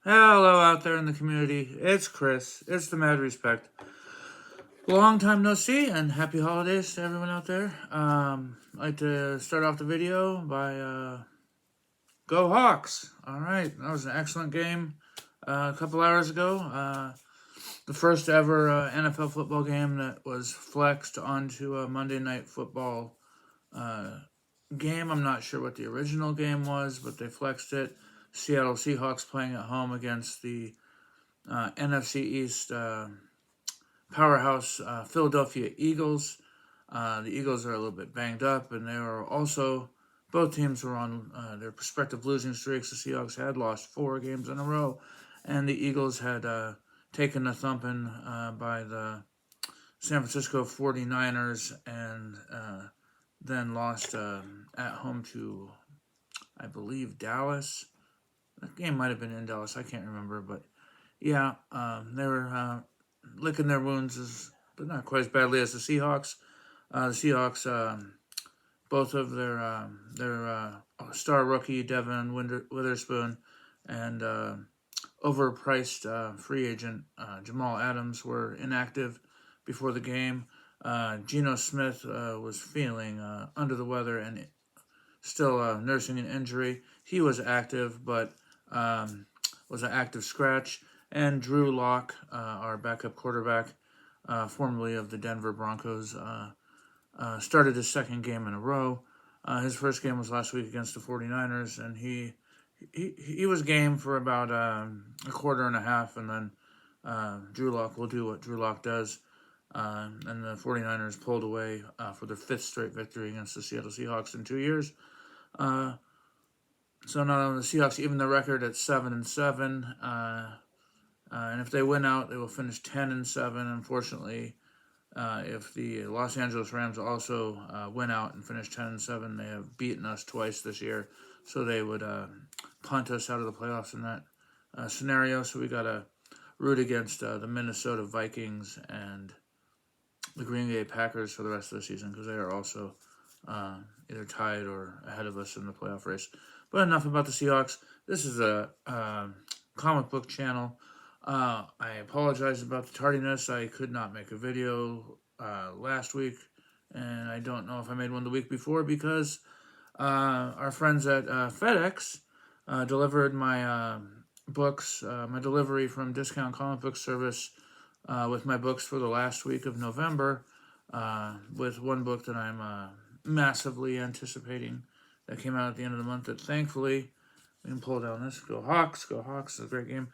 Hello out there in the community. It's Chris. It's the Mad Respect. Long time no see, and happy holidays to everyone out there. I'd like to start off the video by Go Hawks. All right, that was an excellent game a couple hours ago. The first ever NFL football game that was flexed onto a Monday Night Football game. I'm not sure what the original game was, but they flexed it. Seattle Seahawks playing at home against the NFC East powerhouse Philadelphia Eagles. The Eagles are a little bit banged up, and they were also, both teams were on their respective losing streaks. The Seahawks had lost 4 games in a row, and the Eagles had taken a thumping by the San Francisco 49ers and then lost at home to, I believe, Dallas. That game might have been in Dallas. I can't remember, but yeah, they were licking their wounds, but not quite as badly as the Seahawks. The Seahawks, both of their star rookie Devin Witherspoon and overpriced free agent Jamal Adams were inactive before the game. Geno Smith was feeling under the weather and still nursing an injury. He was active, but was an active scratch. And Drew Lock, our backup quarterback, formerly of the Denver Broncos, started his second game in a row. His first game was last week against the 49ers, and he was game for about a quarter and a half, and then Drew Lock will do what Drew Lock does. And the 49ers pulled away for their 5th straight victory against the Seattle Seahawks in 2 years. So not only the Seahawks even the record at 7-7, and if they win out, they will finish 10-7. Unfortunately, if the Los Angeles Rams also win out and finish 10-7, they have beaten us twice this year, so they would punt us out of the playoffs in that scenario. So we got to root against the Minnesota Vikings and the Green Bay Packers for the rest of the season, because they are also either tied or ahead of us in the playoff race. But enough about the Seahawks. This is a comic book channel. I apologize about the tardiness. I could not make a video last week, and I don't know if I made one the week before because our friends at FedEx delivered my books, my delivery from Discount Comic Book Service with my books for the last week of November, with one book that I'm massively anticipating that came out at the end of the month that thankfully, we can pull down this, Go Hawks, it's a great game.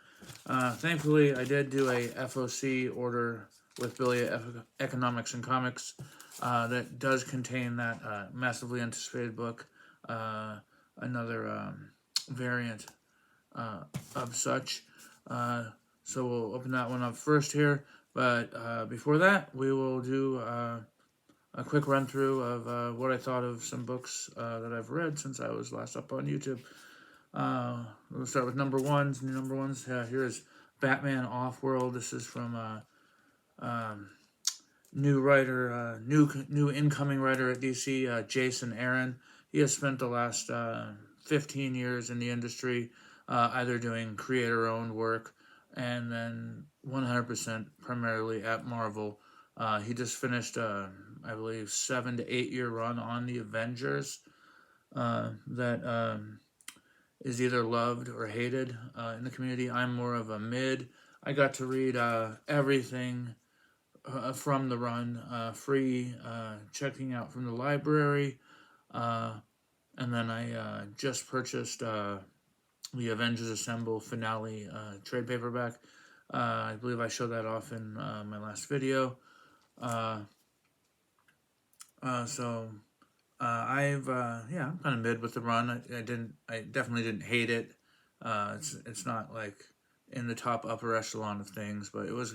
Thankfully, I did do a FOC order with Billy at Economics and Comics that does contain that massively anticipated book, another variant of such. So we'll open that one up first here, but before that, we will do a quick run through of what I thought of some books that I've read since I was last up on YouTube. We'll start with number ones. New number ones. Here is Batman Off-World. This is from new writer, new incoming writer at DC, Jason Aaron. He has spent the last 15 years in the industry, either doing creator-owned work and then 100% primarily at Marvel. He just finished, I believe, 7 to 8 year run on the Avengers that is either loved or hated in the community. I'm more of a mid. I got to read everything from the run, free, checking out from the library, and then I just purchased the Avengers Assemble finale trade paperback. I believe I showed that off in my last video. I'm kind of mid with the run. I definitely didn't hate it. It's not like in the top upper echelon of things, but it was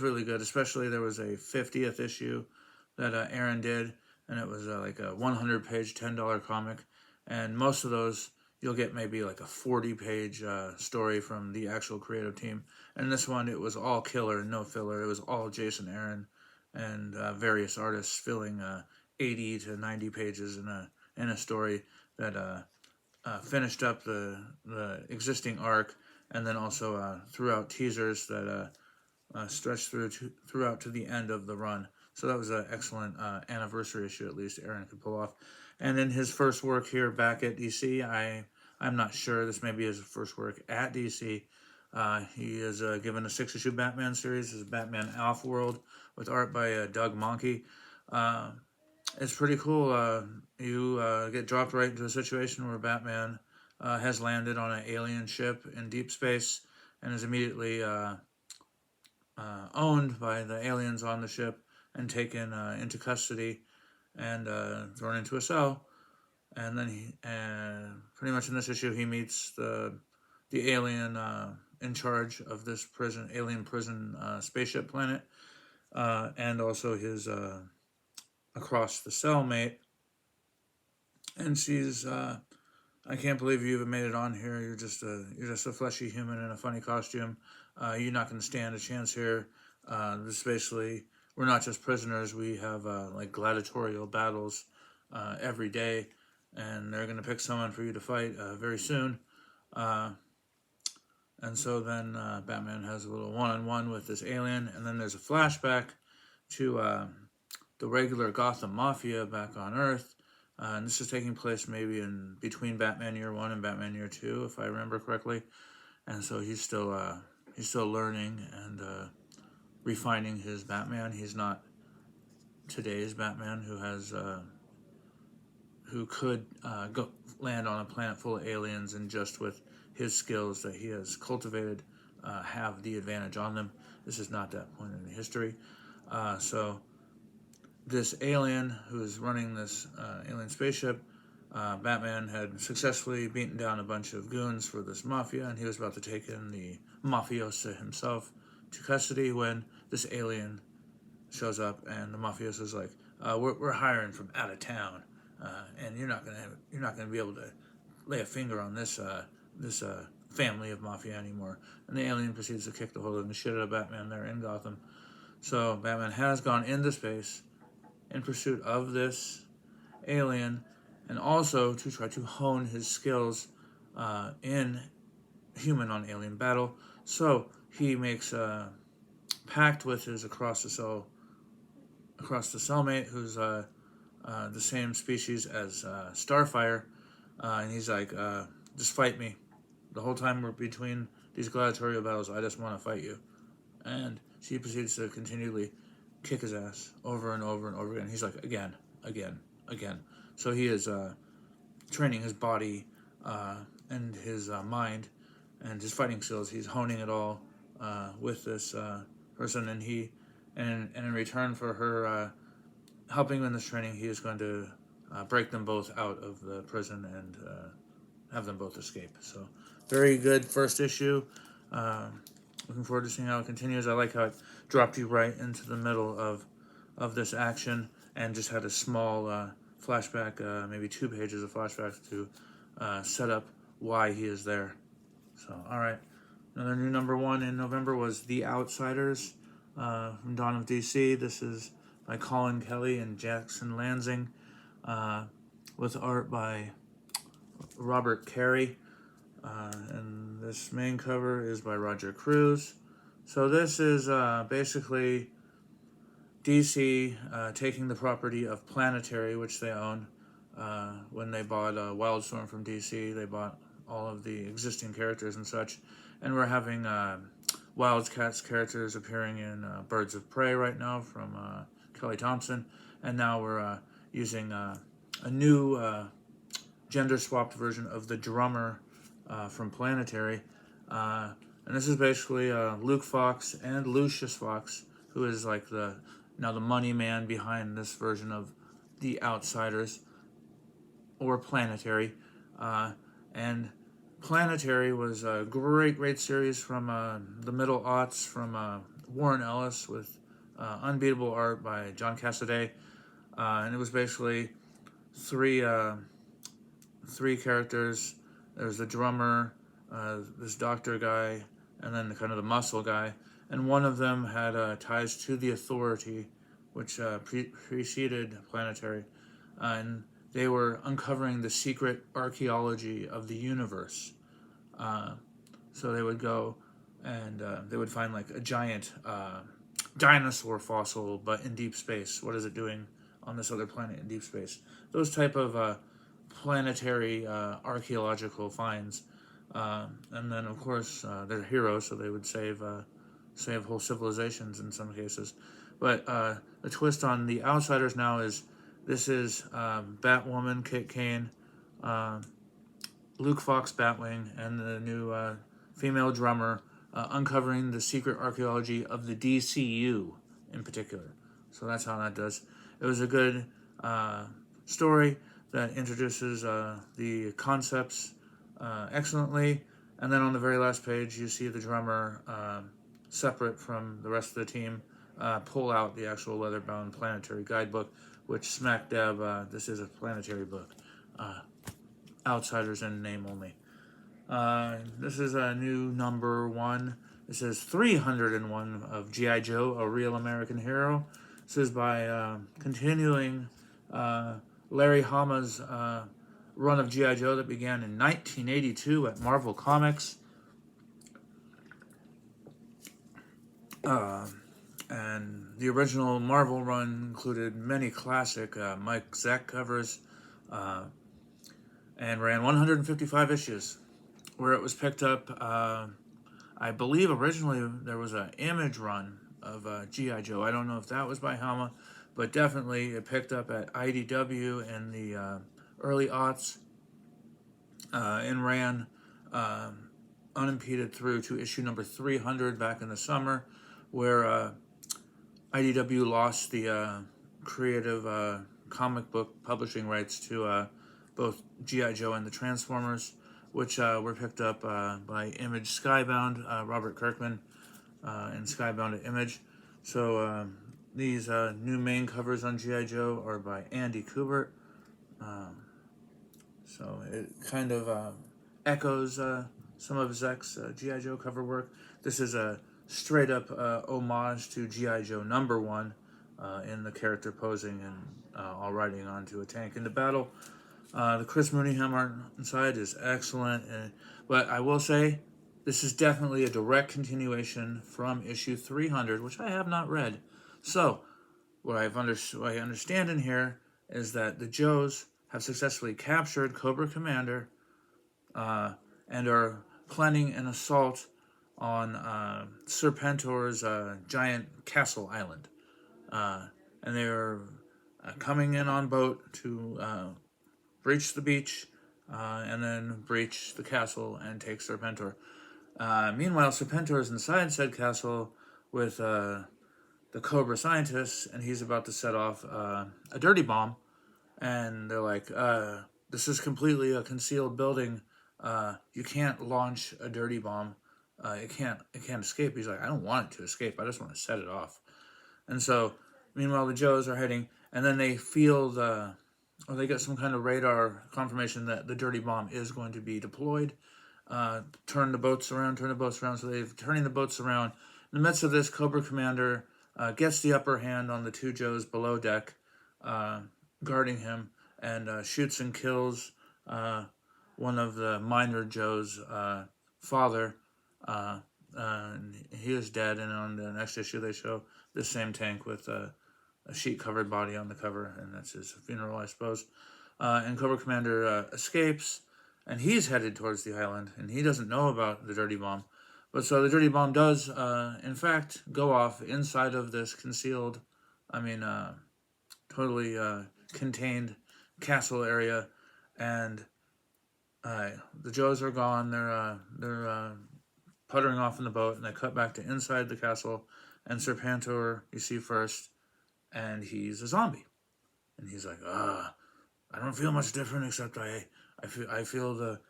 really good. Especially there was a 50th issue that Aaron did, and it was like a 100-page $10 comic, and most of those you'll get maybe like a 40-page story from the actual creative team. And this one, it was all killer, no filler. It was all Jason Aaron and various artists filling 80 to 90 pages in a story that finished up the existing arc and then also throughout teasers that stretched throughout to the end of the run. So that was an excellent anniversary issue, at least Aaron could pull off. And in his first work here back at DC, I'm not sure, this may be his first work at DC. He is given a 6-issue Batman series, his Batman Alpha World, with art by Doug Mahnke. It's pretty cool. You get dropped right into a situation where Batman has landed on an alien ship in deep space and is immediately owned by the aliens on the ship and taken into custody and thrown into a cell. And then he, pretty much in this issue, he meets the alien in charge of this alien prison spaceship planet, and also his across the cellmate. And she's, I can't believe you even made it on here. You're just a fleshy human in a funny costume. You're not going to stand a chance here. This basically, we're not just prisoners. We have like gladiatorial battles every day, and they're going to pick someone for you to fight very soon. And so then Batman has a little one-on-one with this alien, and then there's a flashback to the regular Gotham Mafia back on Earth. And this is taking place maybe in between Batman Year 1 and Batman Year 2, if I remember correctly. And so he's still learning and refining his Batman. He's not today's Batman who could go land on a planet full of aliens and just with his skills that he has cultivated have the advantage on them. This is not that point in history. So this alien who is running this alien spaceship, Batman had successfully beaten down a bunch of goons for this mafia, and he was about to take in the mafiosa himself to custody when this alien shows up, and the mafiosa is like, "We're hiring from out of town, and you're not gonna be able to lay a finger on this family of mafia anymore." And the alien proceeds to kick the whole living shit out of Batman there in Gotham. So Batman has gone into space in pursuit of this alien, and also to try to hone his skills in human on alien battle. So he makes a pact with his across the cellmate, who's the same species as Starfire, and he's like, just fight me. The whole time we're between these gladiatorial battles, I just want to fight you. And she proceeds to continually kick his ass over and over and over again. He's like, again. So he is training his body and his mind and his fighting skills. He's honing it all with this person, and in return for her helping him in this training, he is going to break them both out of the prison and have them both escape. So very good first issue. Looking forward to seeing how it continues. I like how it dropped you right into the middle of this action and just had a small flashback, maybe 2 pages of flashbacks to set up why he is there. So, all right. Another new number 1 in November was The Outsiders from Dawn of DC. This is by Colin Kelly and Jackson Lansing with art by Robert Carey. And this main cover is by Roger Cruz. So this is basically DC taking the property of Planetary, which they own. When they bought Wildstorm from DC, they bought all of the existing characters and such. And we're having Wildcats characters appearing in Birds of Prey right now from Kelly Thompson. And now we're using a new gender-swapped version of the drummer from Planetary. And this is basically Luke Fox and Lucius Fox, who is like the money man behind this version of The Outsiders, or Planetary. And Planetary was a great series from the middle aughts from Warren Ellis with unbeatable art by John Cassaday. And it was basically three characters. There's the drummer, this doctor guy, and then kind of the muscle guy. And one of them had ties to the Authority, which preceded Planetary. And they were uncovering the secret archaeology of the universe. So they would go and they would find like a giant dinosaur fossil, but in deep space. What is it doing on this other planet in deep space? Those type of planetary archaeological finds. And then, of course, they're heroes, so they would save whole civilizations in some cases. But the twist on the Outsiders now is this is Batwoman, Kit Kane, Luke Fox, Batwing, and the new female drummer uncovering the secret archaeology of the DCU in particular. So that's how that does. It was a good story that introduces the concepts excellently. And then on the very last page, you see the drummer, separate from the rest of the team, pull out the actual leather-bound planetary guidebook, which smack dab, this is a planetary book. Outsiders in name only. This is a new number 1. This is 301 of G.I. Joe, A Real American Hero. This is by continuing Larry Hama's run of G.I. Joe that began in 1982 at Marvel Comics. And the original Marvel run included many classic Mike Zeck covers and ran 155 issues, where it was picked up, I believe originally there was an Image run of G.I. Joe. I don't know if that was by Hama, but definitely it picked up at IDW in the early aughts and ran unimpeded through to issue number 300 back in the summer, where IDW lost the creative comic book publishing rights to both G.I. Joe and the Transformers, which were picked up by Image Skybound, Robert Kirkman, and Skybound at Image. So these new main covers on G.I. Joe are by Andy Kubert. So it kind of echoes some of Zeck's G.I. Joe cover work. This is a straight up homage to G.I. Joe number 1 in the character posing and all riding onto a tank into battle. The Chris Mooneyham art inside is excellent, but I will say this is definitely a direct continuation from issue 300, which I have not read. So what I understand in here is that the Joes have successfully captured Cobra Commander and are planning an assault on Serpentor's giant castle island. And they are coming in on boat to breach the beach and then breach the castle and take Serpentor. Meanwhile, Serpentor is inside said castle with the Cobra scientists, and he's about to set off a dirty bomb. And they're like, this is completely a concealed building. You can't launch a dirty bomb. It can't escape. He's like, I don't want it to escape. I just want to set it off. And so, meanwhile, the Joes are heading, and then they feel they get some kind of radar confirmation that the dirty bomb is going to be deployed. Turn the boats around. So they're turning the boats around. In the midst of this, Cobra Commander gets the upper hand on the two Joes below deck, guarding him, and shoots and kills one of the minor Joe's father. He is dead, and on the next issue they show the same tank with a sheet-covered body on the cover, and that's his funeral, I suppose. And Cobra Commander escapes, and he's headed towards the island, and he doesn't know about the dirty bomb. But so the dirty bomb does, in fact, go off inside of this concealed, totally contained castle area, and the Joes are gone. They're puttering off in the boat, and they cut back to inside the castle, and Serpentor you see first, and he's a zombie, and he's like, I don't feel much different except I feel the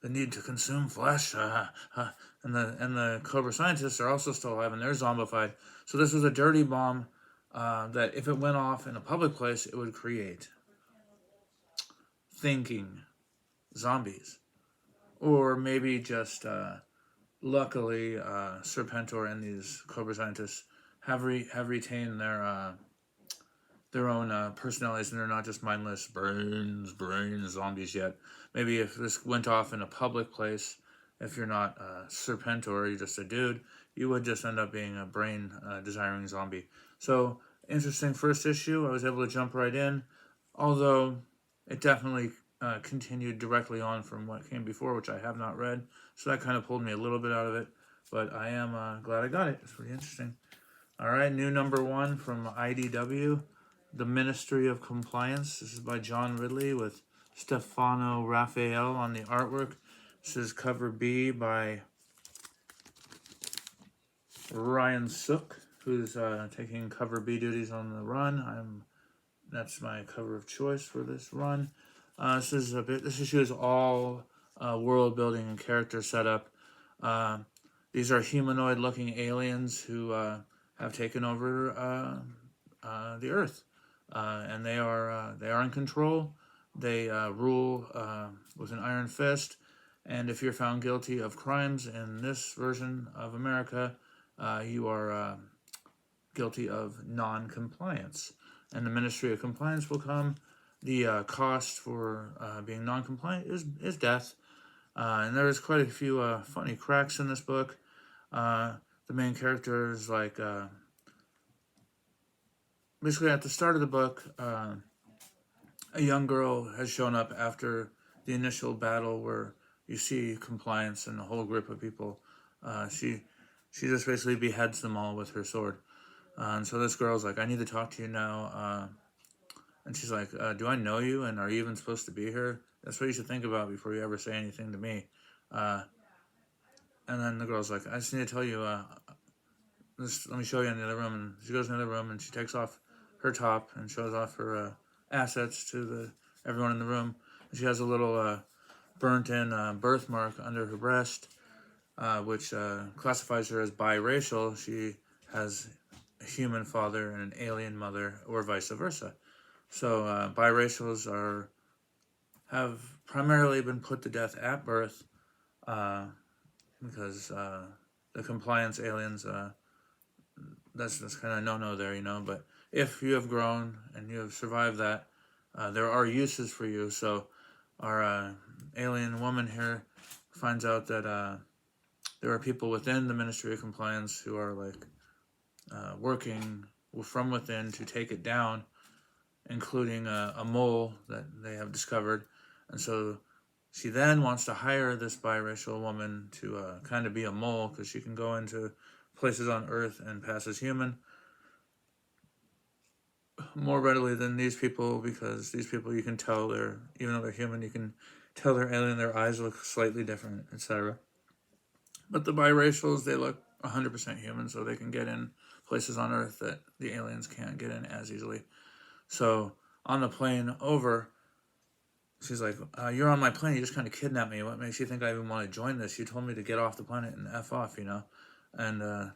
need to consume flesh, and the Cobra scientists are also still alive, and they're zombified. So this was a dirty bomb that if it went off in a public place, it would create thinking zombies, or maybe just luckily Serpentor and these Cobra scientists have retained their own personalities, and they're not just mindless brains zombies yet. Maybe if this went off in a public place, if you're not a Serpentor, you're just a dude, you would just end up being a brain desiring zombie. So, interesting first issue. I was able to jump right in, although it definitely continued directly on from what came before, which I have not read. So that kind of pulled me a little bit out of it, but I am glad I got it. It's pretty interesting. All right, new number 1 from IDW, The Ministry of Compliance. This is by John Ridley with Stefano Raphael on the artwork. This is cover B by Ryan Sook, who's taking cover B duties on the run. That's my cover of choice for this run. This issue is all world building and character setup. These are humanoid-looking aliens who have taken over the Earth, and they are in control. They rule with an iron fist, and if you're found guilty of crimes in this version of America, you are guilty of non-compliance. And the Ministry of Compliance will come. The cost for being non-compliant is death. And there is quite a few funny cracks in this book. The main character is like, basically at the start of the book, a young girl has shown up after the initial battle where you see compliance and a whole group of people. She just basically beheads them all with her sword. And so this girl's like, I need to talk to you now. And she's like, do I know you? And are you even supposed to be here? That's what you should think about before you ever say anything to me. And then the girl's like, I just need to tell you, let me show you in the other room. And she goes in the other room and she takes off her top and shows off her assets to everyone in the room. And she has a little burnt-in birthmark under her breast, which classifies her as biracial. She has a human father and an alien mother, or vice versa. So biracials have primarily been put to death at birth because the compliance aliens, that's kind of no-no there, But if you have grown and you have survived that, there are uses for you. So our alien woman here finds out that there are people within the Ministry of Compliance who are like working from within to take it down, including a mole that they have discovered. And so she then wants to hire this biracial woman to kind of be a mole, because she can go into places on Earth and pass as human more readily than these people, because these people, you can tell even though they're human, you can tell they're alien, their eyes look slightly different, etc. But the biracials, they look 100% human, so they can get in places on Earth that the aliens can't get in as easily. So on the plane over, she's like, you're on my plane, you just kind of kidnapped me. What makes you think I even want to join this? You told me to get off the planet and F off, And the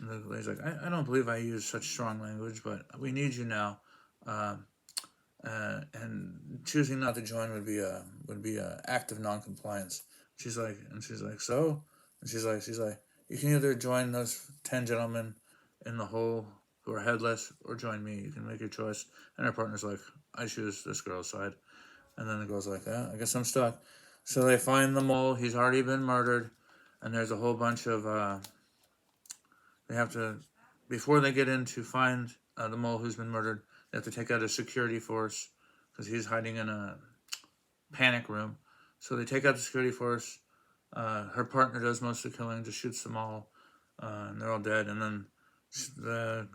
lady's like, I don't believe I use such strong language, but we need you now. And choosing not to join would be a act of non-compliance. She's like, so? And she's like, you can either join those 10 gentlemen in the hole who are headless, or join me. You can make your choice. And her partner's like, I choose this girl's side. And then the girl's like, I guess I'm stuck. So they find the mole. He's already been murdered. And there's a whole bunch of, they have to, before they get in to find the mole who's been murdered, they have to take out a security force, because he's hiding in a panic room. So they take out the security force. Her partner does most of the killing, just shoots them all, and they're all dead. And then the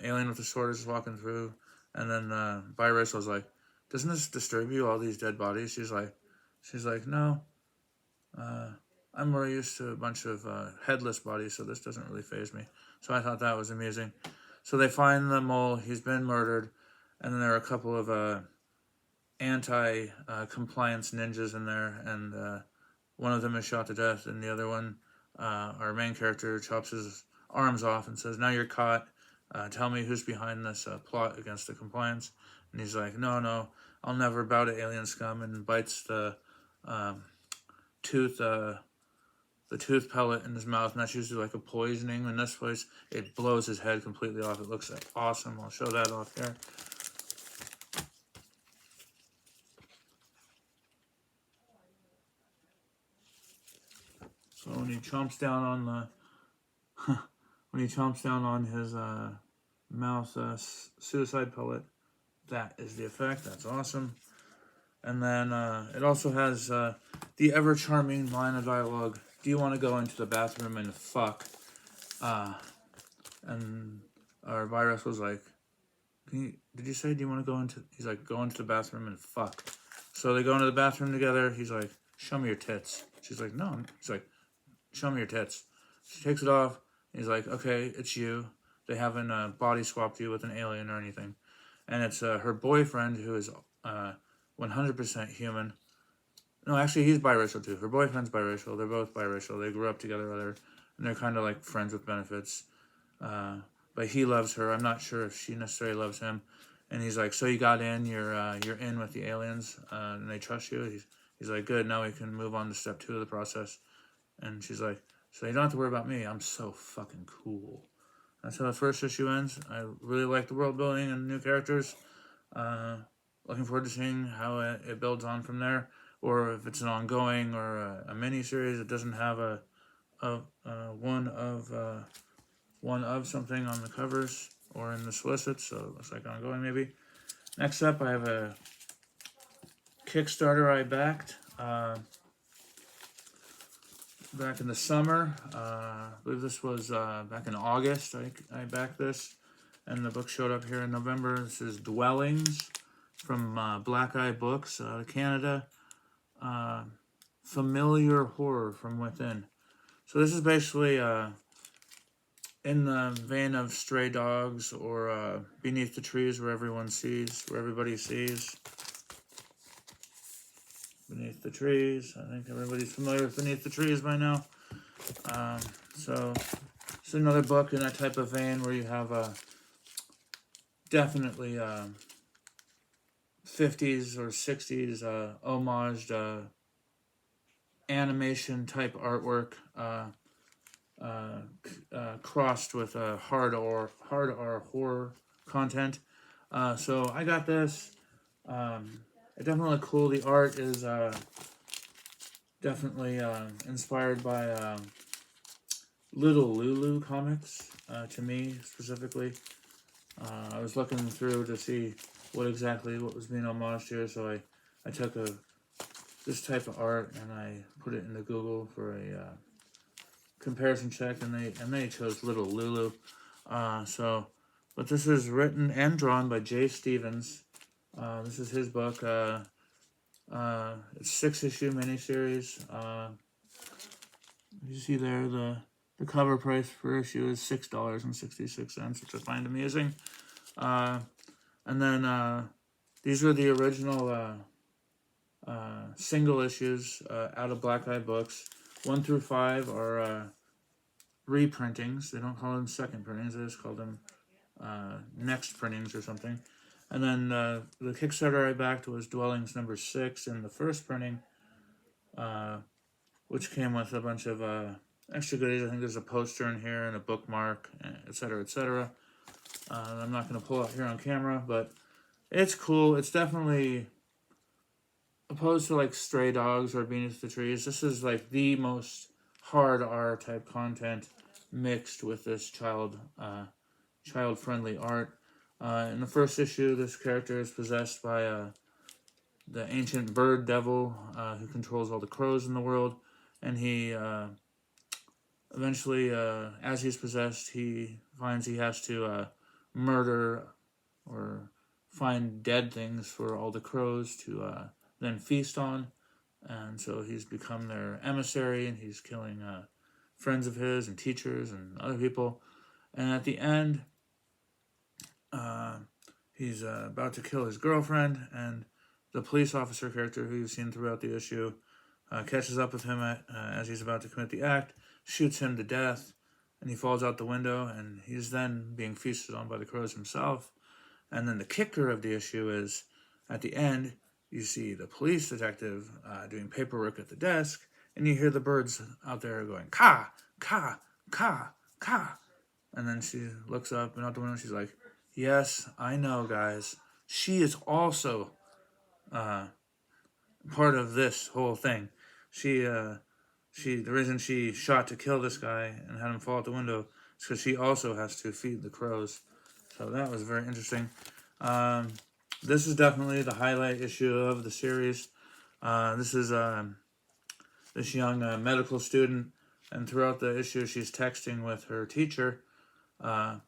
alien with the sword is walking through, and then biracial's like, doesn't this disturb you, all these dead bodies? She's like, no, I'm more used to a bunch of headless bodies, so this doesn't really faze me. So I thought that was amusing. So they find the mole, he's been murdered, and then there are a couple of anti-compliance ninjas in there, and one of them is shot to death, and the other one, our main character, chops his arms off and says, now you're caught. Tell me who's behind this plot against the compliance. And he's like, no, I'll never bow to alien scum, and bites the tooth pellet in his mouth, and that's usually like a poisoning. In this place, it blows his head completely off. It looks awesome. I'll show that off here. he chomps down on the when he chomps down on his mouth suicide pellet. That is the effect. That's awesome. And then it also has the ever charming line of dialogue. Do you want to go into the bathroom and fuck? And our virus was like, did you say, do you want to go into, he's like, go into the bathroom and fuck. So they go into the bathroom together. He's like, show me your tits. She's like, no. He's like, show me your tits. She takes it off. He's like, okay, it's you. They haven't body swapped you with an alien or anything. And it's her boyfriend who is 100% human. No, actually, he's biracial too. Her boyfriend's biracial. They're both biracial. They grew up together, and they're kind of like friends with benefits. But he loves her. I'm not sure if she necessarily loves him. And he's like, so you got in. You're in with the aliens, and they trust you. He's like, good. Now we can move on to step 2 of the process. And she's like, so you don't have to worry about me. I'm so fucking cool. That's how the first issue ends. I really like the world building and new characters. Looking forward to seeing how it builds on from there, or if it's an ongoing or a mini series. It doesn't have a one of something on the covers or in the solicits, so it looks like ongoing maybe. Next up, I have a Kickstarter I backed back in the summer. I believe this was back in August. I backed this, and the book showed up here in November. This is Dwellings from Black Eye Books out of Canada. Familiar Horror from Within. So this is basically in the vein of Stray Dogs or Beneath the Trees, where everybody sees. Beneath the Trees. I think everybody's familiar with Beneath the Trees by now. So it's another book in that type of vein where you have definitely 50s or 60s homaged animation type artwork crossed with hard R horror content. So I got this. It definitely looked cool. The art is definitely inspired by Little Lulu comics, to me specifically. I was looking through to see what was being homaged here, so I took this type of art and I put it into Google for a comparison check, and they chose Little Lulu. But this is written and drawn by Jay Stevens. This is his book. It's 6-issue miniseries. You see there the cover price per issue is $6.66, which I find amusing. And then these were the original single issues out of Black Eye Books. 1 through 5 are reprintings. They don't call them second printings. They just call them next printings or something. And then the Kickstarter I backed was Dwellings number 6 in the first printing, which came with a bunch of extra goodies. I think there's a poster in here and a bookmark, etc., etc. I'm not going to pull out here on camera, but it's cool. It's definitely, opposed to like Stray Dogs or Beneath the Trees, this is like the most hard R type content mixed with this child-friendly art. In the first issue, this character is possessed by the ancient bird devil who controls all the crows in the world, and he eventually, as he's possessed, he finds he has to murder or find dead things for all the crows to then feast on, and so he's become their emissary, and he's killing friends of his and teachers and other people, and at the end, he's about to kill his girlfriend, and the police officer character who you've seen throughout the issue catches up with him as he's about to commit the act, shoots him to death, and he falls out the window, and he's then being feasted on by the crows himself. And then the kicker of the issue is, at the end, you see the police detective doing paperwork at the desk, and you hear the birds out there going, "Ka, ka, ka, ka." And then she looks up and out the window, she's like, "Yes, I know, guys. She is also part of this whole thing. She the reason she shot to kill this guy and had him fall out the window is because she also has to feed the crows. So that was very interesting. This is definitely the highlight issue of the series. This is this young medical student, and throughout the issue, she's texting with her teacher, and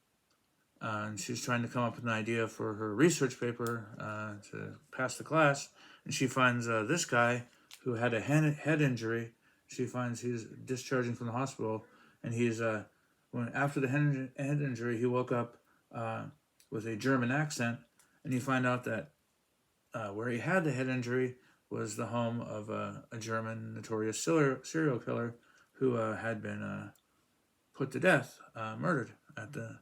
she's trying to come up with an idea for her research paper to pass the class. And she finds this guy who had a head injury. She finds he's discharging from the hospital, and he's after the head injury, he woke up with a German accent, and you find out that where he had the head injury was the home of a German notorious serial killer who had been put to death, murdered at the.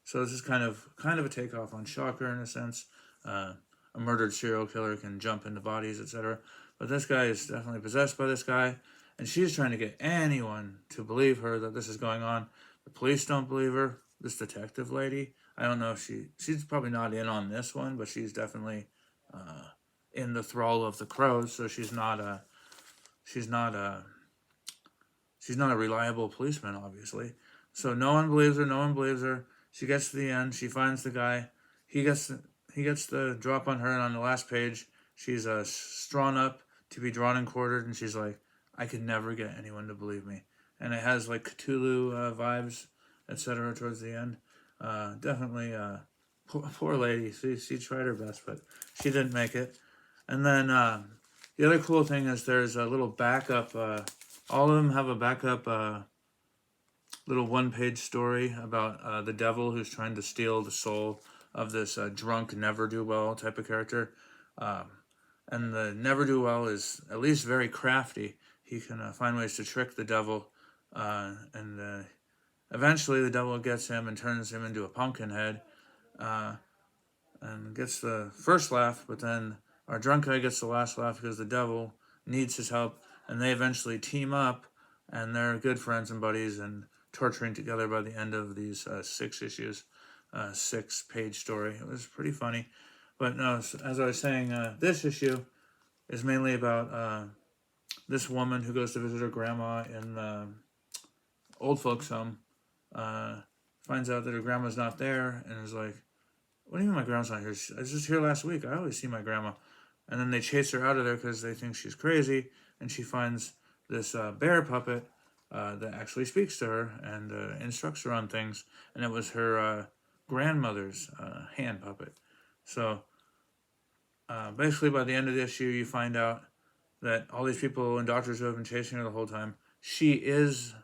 So this is kind of a takeoff on Shocker in a sense. A murdered serial killer can jump into bodies, etc. But this guy is definitely possessed by this guy, and she's trying to get anyone to believe her that this is going on. The police don't believe her. This detective lady, I don't know if she's probably not in on this one, but she's definitely in the thrall of the crows. So she's not a reliable policeman, obviously. So no one believes her. No one believes her. She gets to the end. She finds the guy. He gets the drop on her, and on the last page, she's strawn up to be drawn and quartered, and she's like, "I could never get anyone to believe me." And it has like Cthulhu vibes, etc. towards the end. Definitely, poor lady. She tried her best, but she didn't make it. And then the other cool thing is there's a little backup. All of them have a backup little one-page story about the devil who's trying to steal the soul of this drunk never-do-well type of character. And the never-do-well is at least very crafty. He can find ways to trick the devil, and eventually the devil gets him and turns him into a pumpkin head, and gets the first laugh, but then our drunk guy gets the last laugh because the devil needs his help, and they eventually team up, and they're good friends and buddies, and torturing together by the end of these 6 issues, 6-page story. It was pretty funny. But no, as I was saying, this issue is mainly about this woman who goes to visit her grandma in the old folks' home, finds out that her grandma's not there, and is like, "What do you mean my grandma's not here? I was just here last week. I always see my grandma." And then they chase her out of there because they think she's crazy, and she finds this bear puppet that actually speaks to her and instructs her on things, and it was her grandmother's hand puppet. So basically by the end of the issue, you find out that all these people and doctors who have been chasing her the whole time, she is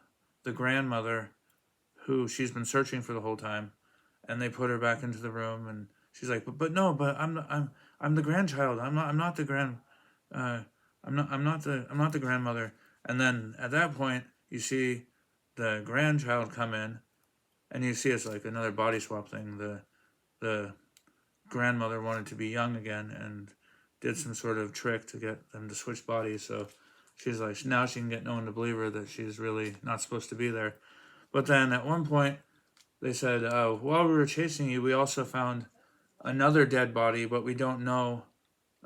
the grandmother who she's been searching for the whole time, and they put her back into the room, and she's like, but I'm the grandchild. I'm not the grandmother. And then at that point, you see the grandchild come in, and you see it's like another body swap thing. The grandmother wanted to be young again and did some sort of trick to get them to switch bodies. So she's like, now she can get no one to believe her that she's really not supposed to be there. But then at one point, they said, while we were chasing you, we also found another dead body, but we don't know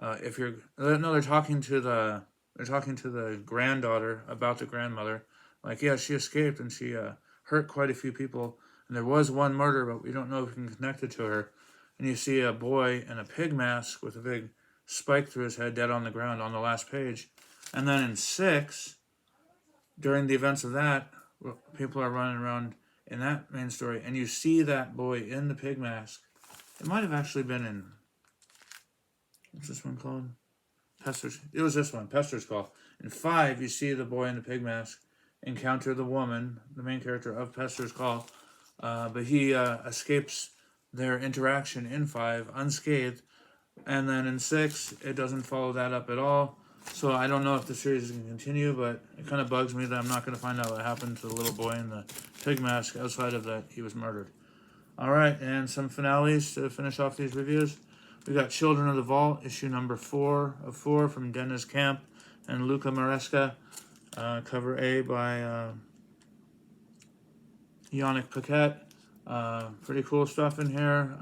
if you're. No, they're talking to the granddaughter about the grandmother. Like, yeah, she escaped and she hurt quite a few people, and there was one murder, but we don't know if we can connect it to her. And you see a boy in a pig mask with a big spike through his head, dead on the ground on the last page. And then in 6, during the events of that, people are running around in that main story, and you see that boy in the pig mask. It might have actually been in, what's this one called? It was this one, Pester's Call. In 5, you see the boy in the pig mask encounter the woman, the main character of Pester's Call, but he escapes their interaction in 5 unscathed, and then in 6, it doesn't follow that up at all. So I don't know if the series is going to continue, but it kind of bugs me that I'm not going to find out what happened to the little boy in the pig mask outside of that he was murdered. All right, and some finales to finish off these reviews. We got Children of the Vault, issue number 4 of 4 from Dennis Camp and Luca Maresca. Cover A by Yannick Paquette. Pretty cool stuff in here.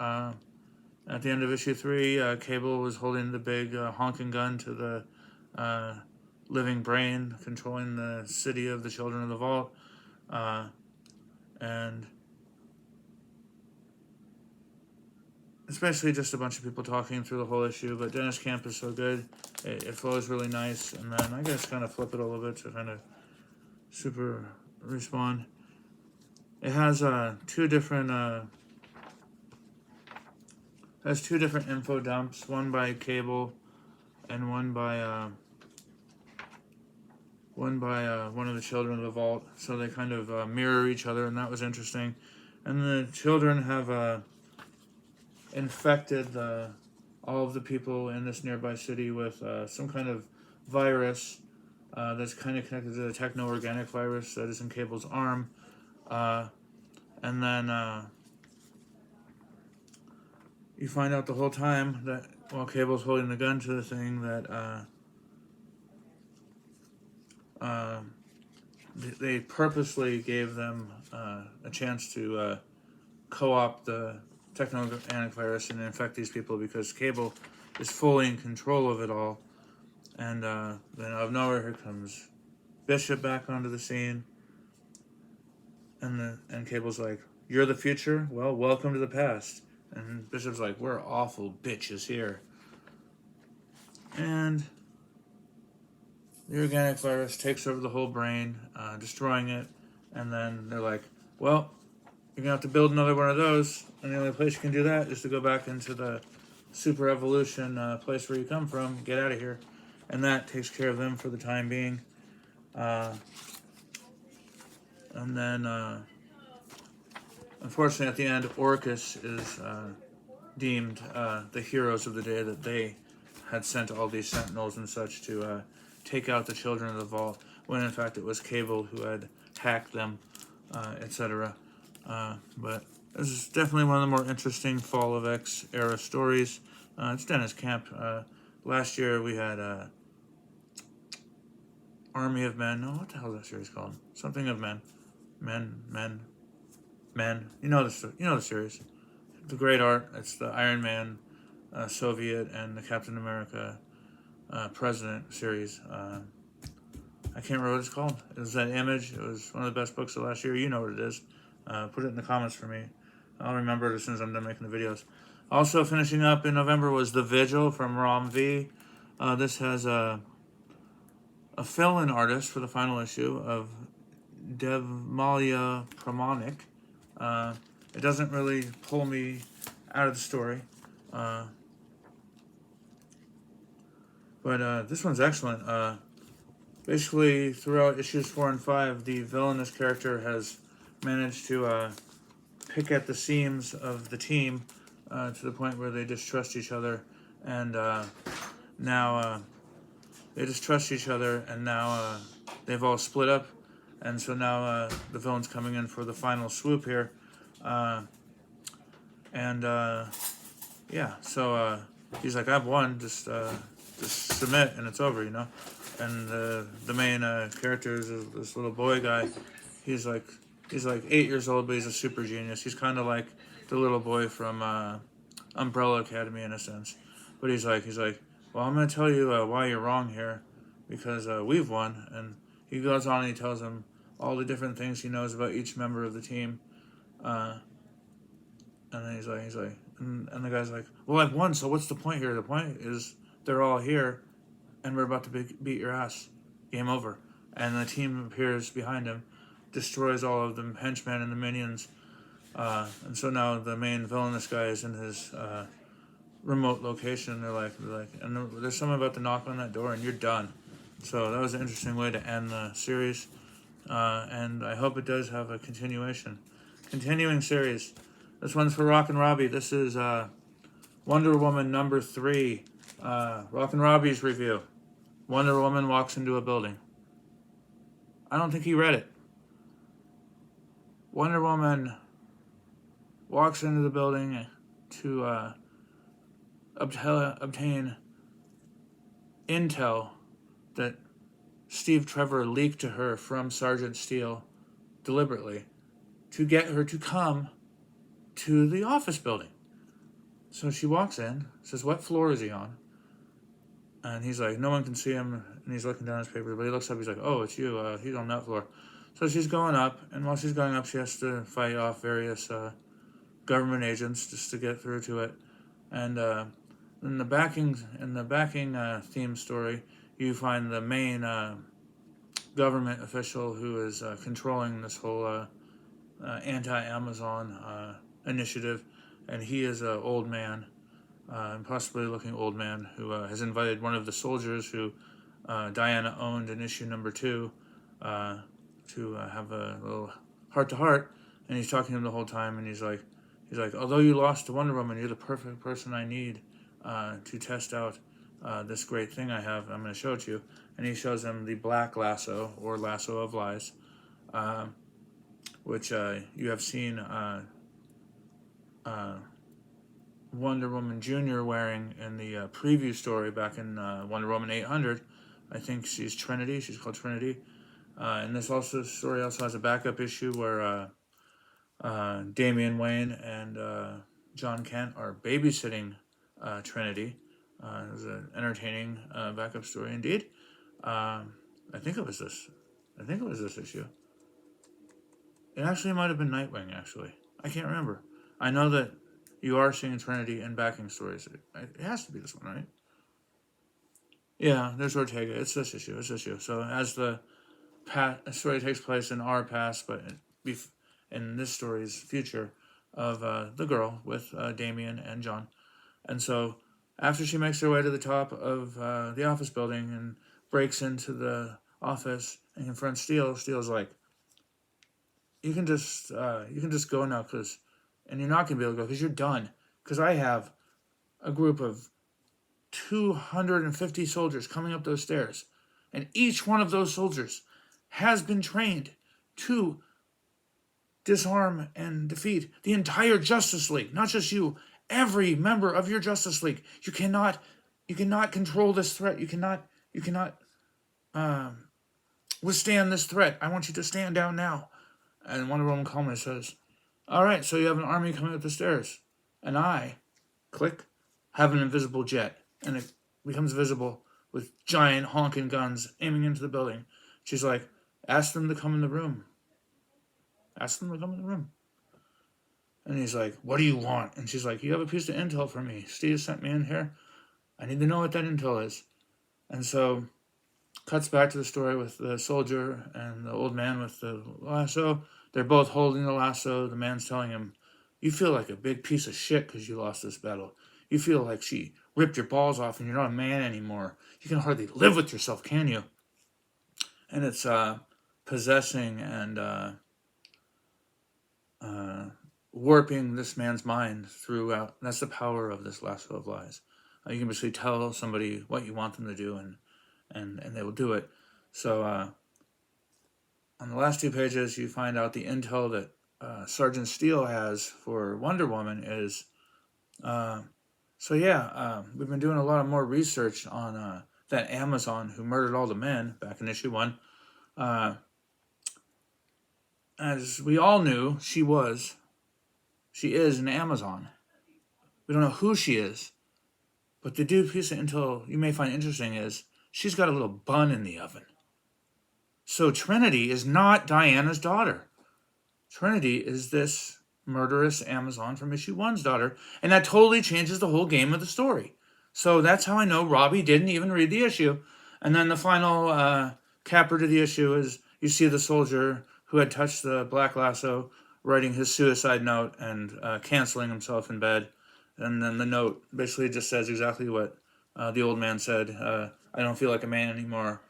At the end of issue 3, Cable was holding the big honking gun to the living brain controlling the city of the Children of the Vault. And it's basically just a bunch of people talking through the whole issue, but Dennis Camp is so good. It flows really nice. And then I guess kind of flip it a little bit to kind of super respond. It has two different info dumps, one by Cable and one by one of the Children of the Vault. So they kind of mirror each other, and that was interesting. And the children have infected all of the people in this nearby city with some kind of virus that's kind of connected to the techno-organic virus that is in Cable's arm. And then you find out the whole time that while Cable's holding the gun to the thing that they purposely gave them a chance to co-opt the techno-organic virus and infect these people because Cable is fully in control of it all. And then out of nowhere, here comes Bishop back onto the scene. And Cable's like, "You're the future? Well, welcome to the past." And Bishop's like, "We're awful bitches here." And the organic virus takes over the whole brain, destroying it. And then they're like, "Well, you're going to have to build another one of those. And the only place you can do that is to go back into the super evolution place where you come from. Get out of here." And that takes care of them for the time being. And then, unfortunately, at the end, Orcus is deemed the heroes of the day, that they had sent all these sentinels and such to take out the Children of the Vault, when in fact it was Cable who had hacked them, etc. But this is definitely one of the more interesting Fall of X era stories. It's Dennis Camp. Last year we had Army of Men. No, what the hell is that series called? Something of Men. Men. You know the series. The great art. It's the Iron Man, Soviet, and the Captain America President series. I can't remember what it's called. It was that Image. It was one of the best books of last year. You know what it is. Put it in the comments for me. I'll remember it as soon as I'm done making the videos. Also finishing up in November was The Vigil from Rom V. This has a fill-in artist for the final issue of Devmalia Pramanik. It doesn't really pull me out of the story. But this one's excellent. Basically, throughout issues 4 and 5, the villainous character has managed to pick at the seams of the team to the point where they distrust each other. And now they distrust each other, and now they've all split up. And so now the villain's coming in for the final swoop here. Yeah, so he's like, "I've won, just submit and it's over, you know." And the main character is this little boy guy. He's like 8 years old, but he's a super genius. He's kind of like the little boy from Umbrella Academy in a sense. But he's like, "Well, I'm gonna tell you why you're wrong here, because we've won." And he goes on and he tells him all the different things he knows about each member of the team. And then he's like, and the guy's like, "Well, I've won, so what's the point here? The point is they're all here, and we're about to beat your ass. Game over." And the team appears behind him, destroys all of the henchmen and the minions. And so now the main villainous guy is in his remote location. They're like, and there's something about to knock on that door, and you're done. So that was an interesting way to end the series. And I hope it does have a continuation. Continuing series. This one's for Rock and Robbie. This is Wonder Woman number 3. Rock and Robbie's review. Wonder Woman walks into a building. I don't think he read it. Wonder Woman walks into the building to obtain intel that Steve Trevor leaked to her from Sergeant Steele deliberately to get her to come to the office building. So she walks in, says, "What floor is he on?" And he's like, no one can see him, and he's looking down his paper, but he looks up, he's like, oh, it's you, he's on that floor. So she's going up, and while she's going up, she has to fight off various government agents just to get through to it. And in the backing theme story, you find the main government official who is controlling this whole anti-Amazon initiative, and he is an old man, and possibly looking old man, who has invited one of the soldiers who Diana owned in issue number 2 to have a little heart-to-heart, and he's talking to him the whole time, and he's like, although you lost to Wonder Woman, you're the perfect person I need to test out this great thing I have. I'm going to show it to you. And he shows him the Black Lasso, or Lasso of Lies, which you have seen Wonder Woman Jr. wearing in the preview story back in Wonder Woman 800. I think she's Trinity. She's called Trinity. And this story also has a backup issue where Damian Wayne and John Kent are babysitting Trinity. It was an entertaining backup story indeed. I think it was this. I think it was this issue. It actually might have been Nightwing, actually. I can't remember. I know that you are seeing Trinity in backing stories. It has to be this one, right? Yeah, there's Ortega. It's this issue. So as the story takes place in our past, but in this story's future, of the girl with Damien and John. And so after she makes her way to the top of the office building and breaks into the office and confronts Steele, Steele's like, you can just go now, and you're not going to be able to go because you're done. Because I have a group of 250 soldiers coming up those stairs. And each one of those soldiers has been trained to disarm and defeat the entire Justice League. Not just you, every member of your Justice League. You cannot control this threat. You cannot withstand this threat. I want you to stand down now. And Wonder Woman calmly says, all right, so you have an army coming up the stairs. And I, click, have an invisible jet. And it becomes visible with giant honking guns aiming into the building. She's like, ask them to come in the room. Ask them to come in the room. And he's like, what do you want? And she's like, you have a piece of intel for me. Steve sent me in here. I need to know what that intel is. And so, cuts back to the story with the soldier and the old man with the lasso. They're both holding the lasso. The man's telling him, you feel like a big piece of shit because you lost this battle. You feel like she ripped your balls off and you're not a man anymore. You can hardly live with yourself, can you? And it's possessing and warping this man's mind throughout. That's the power of this Lasso of Lies. You can basically tell somebody what you want them to do, and they will do it. So on the last 2 pages, you find out the intel that Sergeant Steele has for Wonder Woman is... we've been doing a lot more research on that Amazon who murdered all the men back in issue 1. As we all knew, she is an Amazon. We don't know who she is, but the piece of intel you may find interesting is she's got a little bun in the oven. So Trinity is not Diana's daughter. Trinity is this murderous Amazon from issue 1's daughter, and that totally changes the whole game of the story. So that's how I know Robbie didn't even read the issue. And then the final capper to the issue is you see the soldier who had touched the Black Lasso writing his suicide note and canceling himself in bed. And then the note basically just says exactly what the old man said. I don't feel like a man anymore.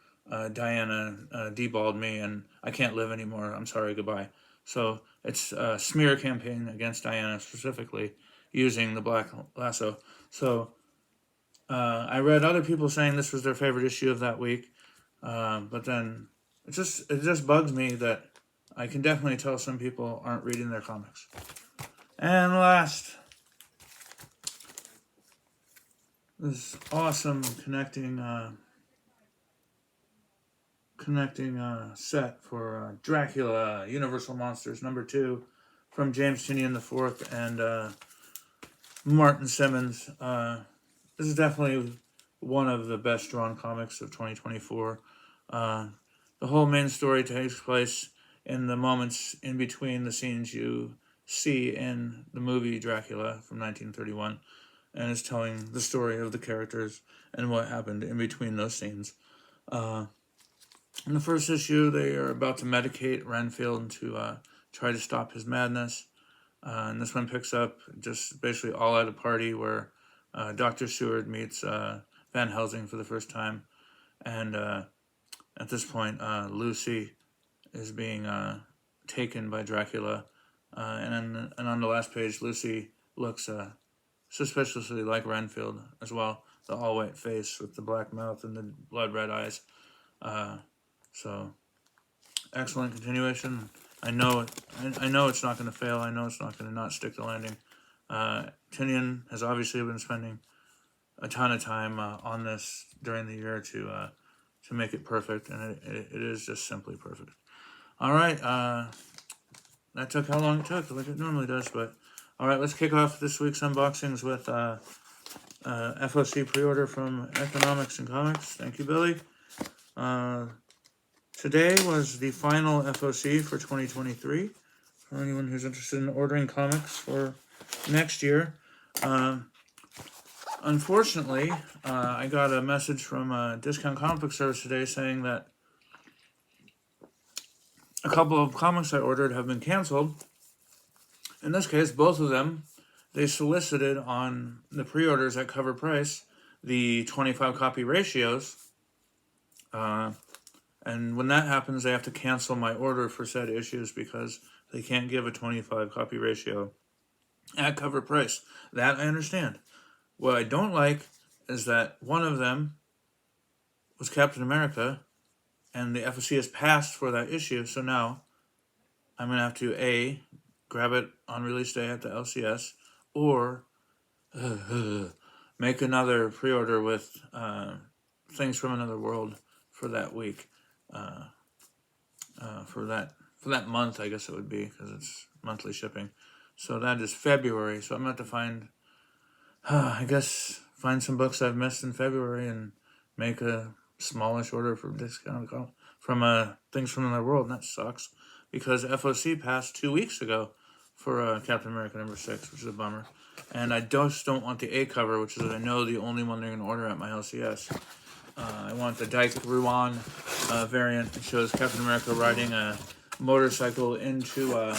Diana deballed me and I can't live anymore. I'm sorry, goodbye. So it's a smear campaign against Diana specifically using the Black Lasso. So I read other people saying this was their favorite issue of that week. But then it just bugs me that I can definitely tell some people aren't reading their comics. And last, this awesome connecting set for Dracula, Universal Monsters #2 from James Tynion IV and Martin Simmons. This is definitely one of the best drawn comics of 2024. The whole main story takes place in the moments in between the scenes you see in the movie Dracula from 1931, and is telling the story of the characters and what happened in between those scenes. In the first issue, they are about to medicate Renfield to try to stop his madness. And this one picks up just basically all at a party where Dr. Seward meets Van Helsing for the first time. And at this point, Lucy is being taken by Dracula. And on the last page, Lucy looks suspiciously like Renfield as well. The all-white face with the black mouth and the blood-red eyes. So, excellent continuation. I know it's not going to fail. I know it's not going to not stick the landing. Tinian has obviously been spending a ton of time on this during the year to make it perfect, and it is just simply perfect. All right, that took how long it took, like it normally does. But all right, let's kick off this week's unboxings with FOC pre-order from Economics and Comics. Thank you, Billy. Today was the final FOC for 2023. For anyone who's interested in ordering comics for next year. Unfortunately, I got a message from a discount comic book service today saying that a couple of comics I ordered have been canceled. In this case, both of them, they solicited on the pre-orders at cover price the 25 copy ratios. And when that happens, they have to cancel my order for said issues because they can't give a 25 copy ratio at cover price. That I understand. What I don't like is that one of them was Captain America, and the FOC has passed for that issue, so now I'm going to have to A, grab it on release day at the LCS, or make another pre-order with Things from Another World for that week. For that month, I guess it would be, because it's monthly shipping. So that is February. So I'm going to have to find some books I've missed in February and make a smallish order for discount from Things from Another World. And that sucks, because FOC passed 2 weeks ago for Captain America #6, which is a bummer. And I just don't want the A cover, which is, I know, the only one they're going to order at my LCS. I want the Dyke Ruan variant. It shows Captain America riding a motorcycle into a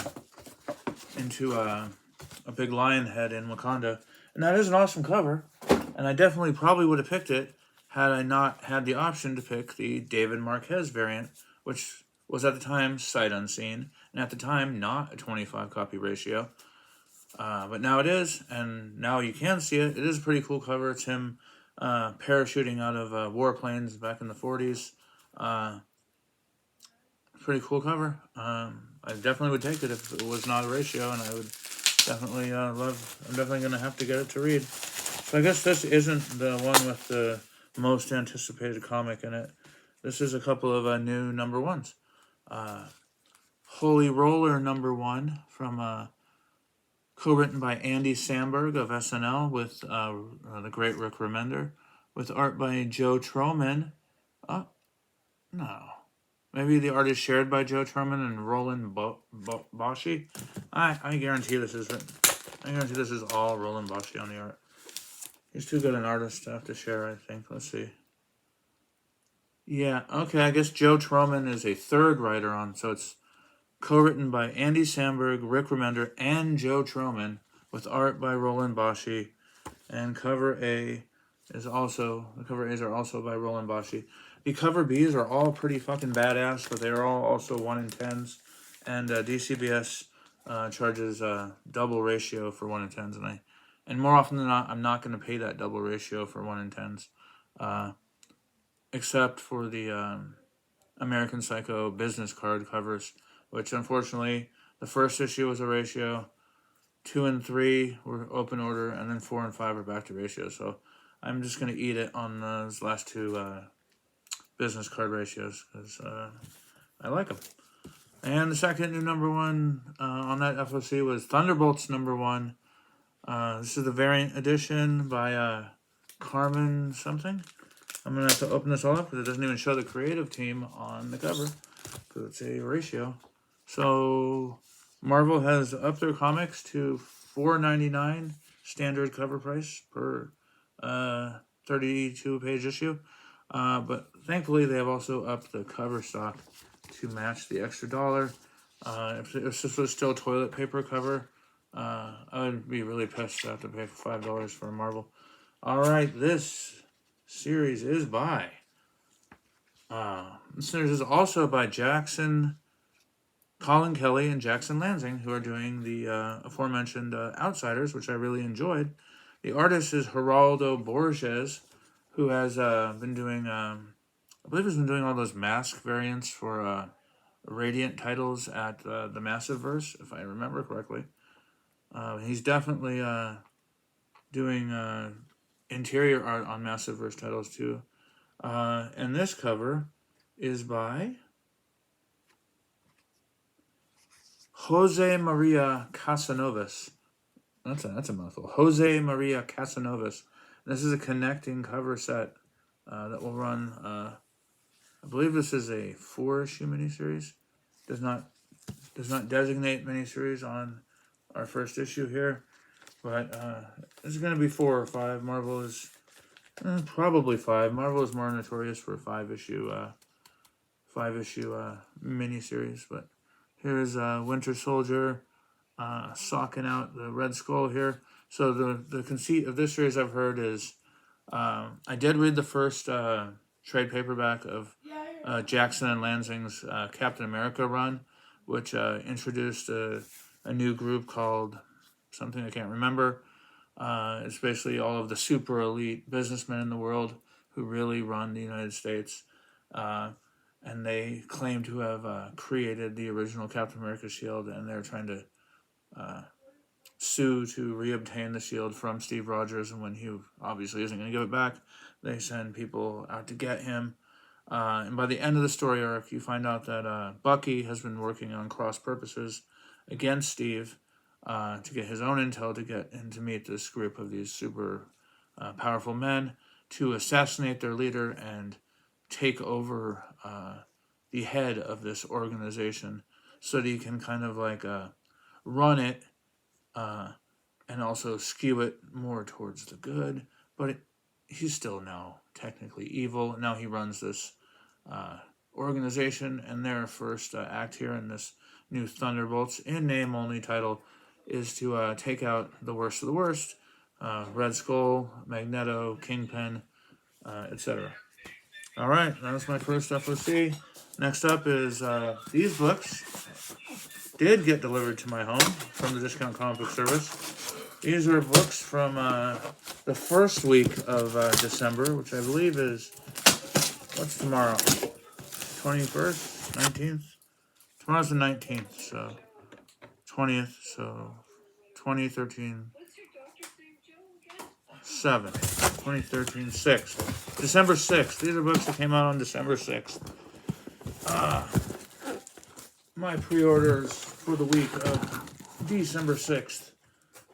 big lion head in Wakanda. And that is an awesome cover. And I definitely probably would have picked it had I not had the option to pick the David Marquez variant, which was at the time sight unseen, and at the time not a 25 copy ratio. But now it is, and now you can see it. It is a pretty cool cover. It's him parachuting out of warplanes back in the 40s. Pretty cool cover. I definitely would take it if it was not a ratio, and I would definitely I'm definitely going to have to get it to read. So I guess this isn't the one with the most anticipated comic in it. This is a couple of new number ones. Holy Roller #1 from co-written by Andy Samberg of SNL with the great Rick Remender, with art by Joe Troman. Oh, no. Maybe the art is shared by Joe Troman and Roland Boschi. I guarantee this is written. I guarantee this is all Roland Boschi on the art. He's too good an artist to have to share, I think. Let's see. Yeah, okay, I guess Joe Troman is a third writer on, so it's co-written by Andy Samberg, Rick Remender, and Joe Troman, with art by Roland Boschi, and cover A is also, the cover A's are also by Roland Boschi. The cover B's are all pretty fucking badass, but they are all also 1 in 10s, and DCBS charges a double ratio for 1 in 10s, and more often than not, I'm not going to pay that double ratio for 1 in 10s, except for the American Psycho business card covers, which unfortunately, the first issue was a ratio, 2 and 3 were open order, and then 4 and 5 are back to ratio. So I'm just going to eat it on those last two business card ratios, because I like them. And the second new #1 on that FOC was Thunderbolts #1. This is the variant edition by Carmen something. I'm going to have to open this all up because it doesn't even show the creative team on the cover because it's a ratio. So Marvel has upped their comics to $4.99 standard cover price per 32-page issue. But thankfully, they have also upped the cover stock to match the extra dollar. If this was still toilet paper cover, I would be really pissed to have to pay $5 for a Marvel. All right, this series is by. This series is also by Colin Kelly and Jackson Lansing, who are doing the aforementioned Outsiders, which I really enjoyed. The artist is Geraldo Borges, who has been doing, I believe he's been doing all those mask variants for Radiant titles at the Massiveverse, if I remember correctly. He's definitely doing interior art on Massiveverse titles too. And this cover is by Jose Maria Casanovas. That's a mouthful. Jose Maria Casanovas. This is a connecting cover set that will run. I believe this is a 4-issue miniseries. Does not designate miniseries on our first issue here, but this is going to be 4 or 5. Marvel is probably 5. Marvel is more notorious for 5-issue miniseries, but here's Winter Soldier socking out the Red Skull here. So the conceit of this series I've heard is, I did read the first trade paperback of Jackson and Lansing's Captain America run, which introduced a new group called something I can't remember. It's basically all of the super elite businessmen in the world who really run the United States. And they claim to have created the original Captain America shield, and they're trying to sue to reobtain the shield from Steve Rogers. And when he obviously isn't going to give it back, they send people out to get him. And by the end of the story arc, you find out that Bucky has been working on cross purposes against Steve to get his own intel to get and to meet this group of these super powerful men to assassinate their leader and take over the head of this organization so that he can kind of like run it and also skew it more towards the good. But he's still now technically evil. Now he runs this organization, and their first act here in this new Thunderbolts in name only title is to take out the worst of the worst, Red Skull, Magneto, Kingpin, etc. All right, that's my first FOC. Next up is these books did get delivered to my home from the Discount Comic Book Service. These are books from the first week of December, which I believe is, what's tomorrow? 21st? 19th? Tomorrow's the 19th, so 20th, so 2013, 7, 2013, 6. December 6th. These are books that came out on December 6th. My pre-orders for the week of December 6th,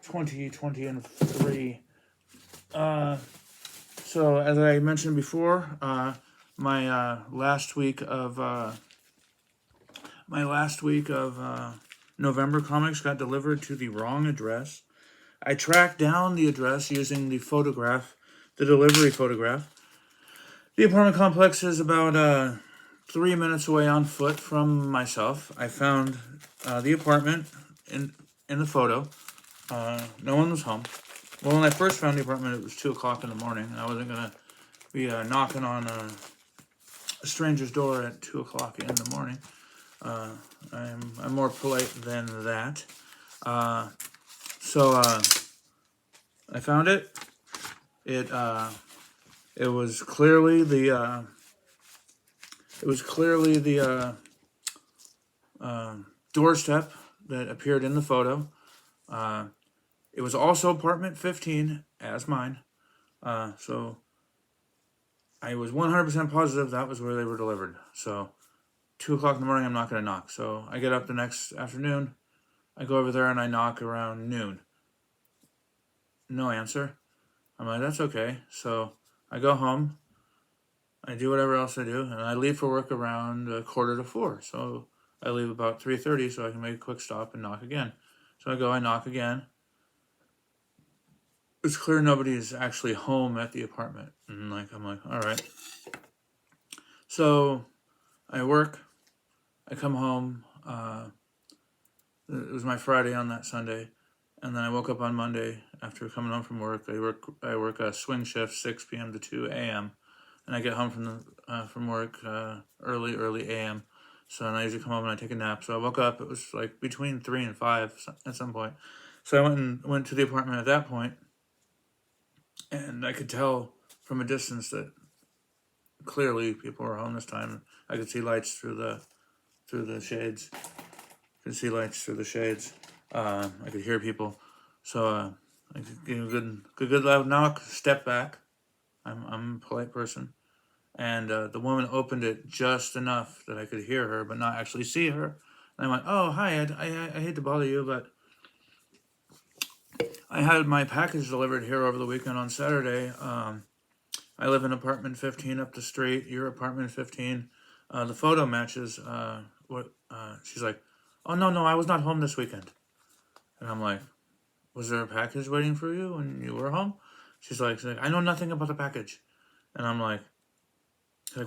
2023. So as I mentioned before, my last week of November comics got delivered to the wrong address. I tracked down the address using the delivery photograph. The apartment complex is about 3 minutes away on foot from myself. I found the apartment in the photo. No one was home. Well, when I first found the apartment, it was 2 o'clock in the morning, and I wasn't going to be knocking on a stranger's door at 2 o'clock in the morning. I'm more polite than that. So I found it. It was clearly the doorstep that appeared in the photo. It was also apartment 15, as mine. So I was 100% positive that was where they were delivered. So 2 o'clock in the morning, I'm not going to knock. So I get up the next afternoon. I go over there and I knock around noon. No answer. I'm like, that's okay. So I go home, I do whatever else I do, and I leave for work around 3:45. So I leave about 3:30 so I can make a quick stop and knock again. So I go, I knock again. It's clear nobody is actually home at the apartment. And I'm like, all right. So I work, I come home. It was my Friday on that Sunday. And then I woke up on Monday after coming home from work. I work a swing shift, 6 p.m. to 2 a.m. And I get home from work early a.m. So then I usually come home and I take a nap. So I woke up. It was like between 3 and 5 at some point. So I went to the apartment at that point, and I could tell from a distance that clearly people were home this time. I could see lights through the shades. Could see lights through the shades. I could hear people. So I could give a good loud knock. Step back. I'm a polite person, and the woman opened it just enough that I could hear her, but not actually see her. And I went, "Oh, hi. I hate to bother you, but I had my package delivered here over the weekend on Saturday. I live in apartment 15 up the street. Your apartment 15. The photo matches. What?" She's like, "Oh no, I was not home this weekend." And I'm like, "Was there a package waiting for you when you were home?" She's like, "I know nothing about the package." And I'm like,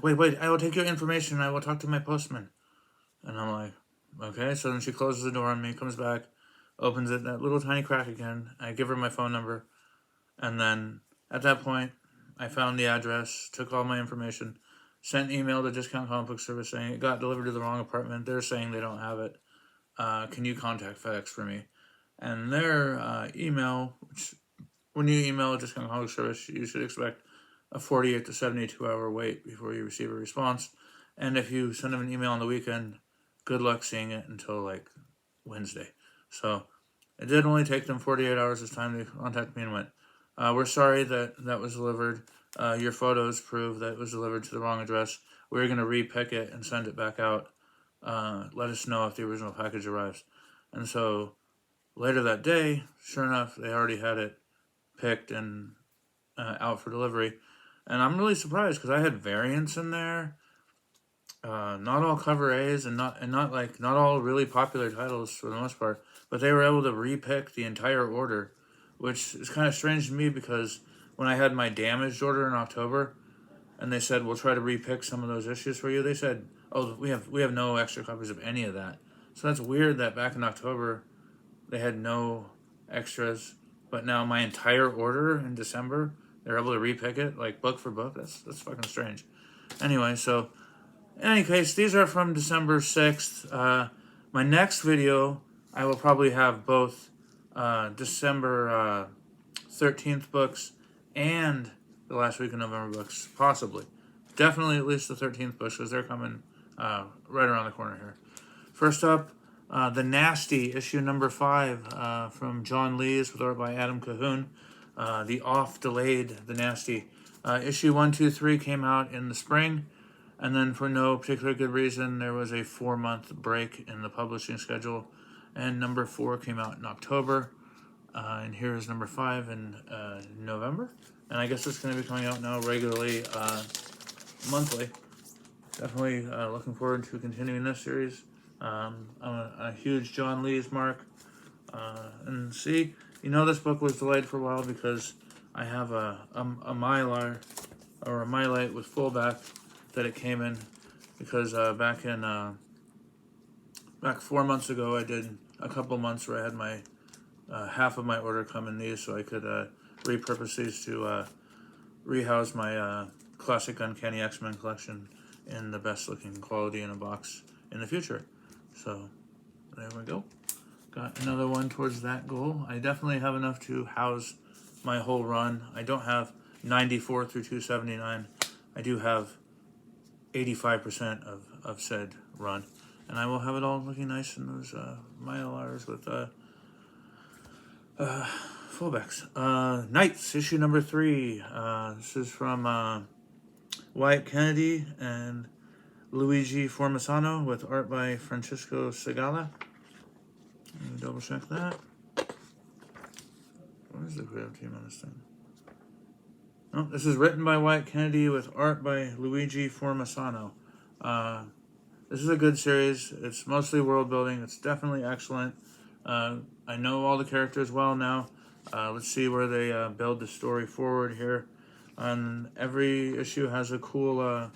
wait, I will take your information and I will talk to my postman. And I'm like, okay. So then she closes the door on me, comes back, opens it, that little tiny crack again. I give her my phone number. And then at that point, I found the address, took all my information, sent an email to Discount Comic Book Service saying it got delivered to the wrong apartment. They're saying they don't have it. Can you contact FedEx for me? And their email, which when you email a Discount Comic Book Service, you should expect a 48 to 72 hour wait before you receive a response. And if you send them an email on the weekend, good luck seeing it until Wednesday. So it did only take them 48 hours this time to contact me and went, we're sorry that was delivered. Your photos prove that it was delivered to the wrong address. We're going to repick it and send it back out. Let us know if the original package arrives. And so later that day, sure enough, they already had it picked and out for delivery. And I'm really surprised because I had variants in there. Not all cover A's and not all really popular titles for the most part, but they were able to repick the entire order, which is kind of strange to me because when I had my damaged order in October, and they said we'll try to repick some of those issues for you, they said, oh, we have no extra copies of any of that. So that's weird that back in October they had no extras, but now my entire order in December they're able to repick it book for book. That's fucking strange. Anyway, so in any case, these are from December 6th. My next video, I will probably have both December 13th books and the last week of November books, possibly. Definitely at least the 13th books, because they're coming right around the corner here. First up, The Nasty, issue number 5 from John Lees with art by Adam Cahoon. The oft-delayed The Nasty. Issue 1, 2, 3 came out in the spring. And then for no particular good reason, there was a 4-month break in the publishing schedule. And number 4 came out in October. And here's number 5 in November. And I guess it's going to be coming out now regularly, monthly. Definitely looking forward to continuing this series. I'm a huge John Lees mark. And see, this book was delayed for a while because I have a Mylar, or a Mylite with fullback that it came in, because back 4 months ago I did a couple months where I had my half of my order come in these, so I could repurpose these to rehouse my classic Uncanny X-Men collection in the best looking quality in a box in the future. So there we go. Got another one towards that goal. I definitely have enough to house my whole run. I don't have 94 through 279. I do have 85% of said run, and I will have it all looking nice in those Mylars with fullbacks. Knights, issue number 3. This is from Wyatt Kennedy and Luigi Formisano with art by Francisco Segala. Let me double check that. Where's the creative team on this thing? Oh, this is written by Wyatt Kennedy with art by Luigi Formasano. Uh, this is a good series. It's mostly world building. It's definitely excellent. I know all the characters well now. Let's see where they build the story forward here. Every issue has a cool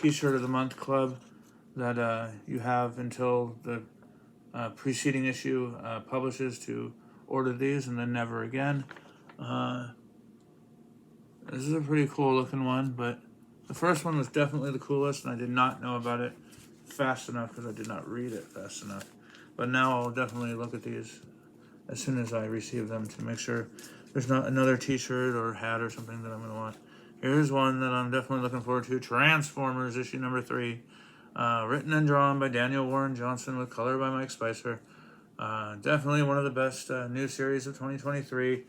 T-shirt of the month club that you have until the preceding issue publishes to order these, and then never again. This is a pretty cool looking one, but the first one was definitely the coolest, and I did not know about it fast enough because I did not read it fast enough. But now I'll definitely look at these as soon as I receive them to make sure there's not another t-shirt or hat or something that I'm going to want. Here's one that I'm definitely looking forward to. Transformers, issue number 3. Written and drawn by Daniel Warren Johnson with color by Mike Spicer. Definitely one of the best new series of 2023.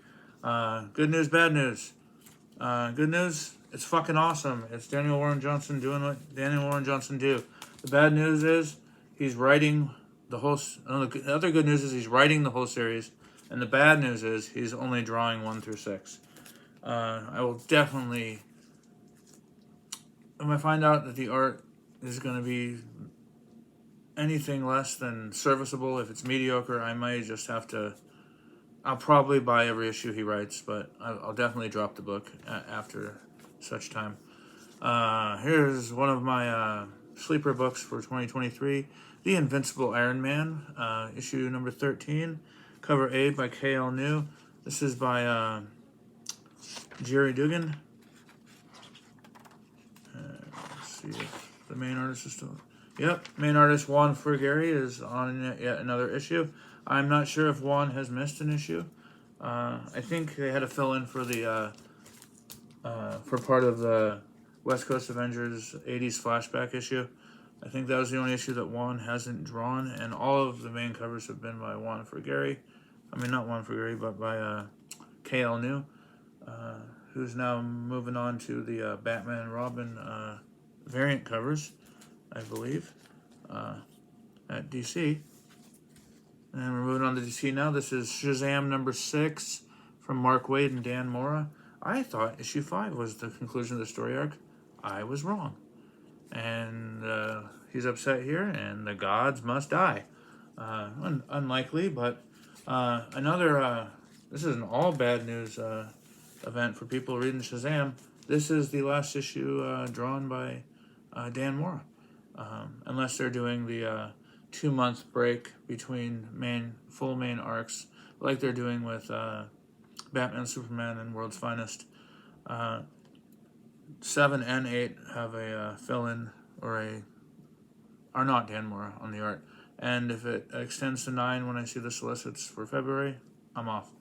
Good news, bad news. Good news, it's fucking awesome. It's Daniel Warren Johnson doing what Daniel Warren Johnson do. The bad news is he's writing the whole... the other good news is he's writing the whole series. And the bad news is he's only drawing 1 through 6. I will definitely... When I find out that the art is going to be anything less than serviceable, if it's mediocre, I might just have to... I'll probably buy every issue he writes, but I'll definitely drop the book after such time. Here's one of my sleeper books for 2023, The Invincible Iron Man, issue number 13, cover A by K.L. New. This is by Jerry Dugan. Let's see if the main artist is still... Yep, main artist Juan Frigeri is on yet another issue. I'm not sure if Juan has missed an issue. I think they had to fill in for the for part of the West Coast Avengers 80s flashback issue. I think that was the only issue that Juan hasn't drawn, and all of the main covers have been by Juan Frigeri. I mean, not Juan Frigeri, but by K.L. New, who's now moving on to the Batman and Robin variant covers, I believe, at DC. And we're moving on to DC now. This is SHAZAM number 6 from Mark Waid and Dan Mora. I thought issue 5 was the conclusion of the story arc. I was wrong. And he's upset here, and the gods must die. Unlikely, but another... this is an all bad news event for people reading Shazam. This is the last issue drawn by Dan Mora. Unless they're doing the 2-month break between full main arcs, like they're doing with Batman, Superman, and World's Finest. 7 and 8 have a fill-in are not Dan Mora on the art. And if it extends to 9 when I see the solicits for February, I'm off.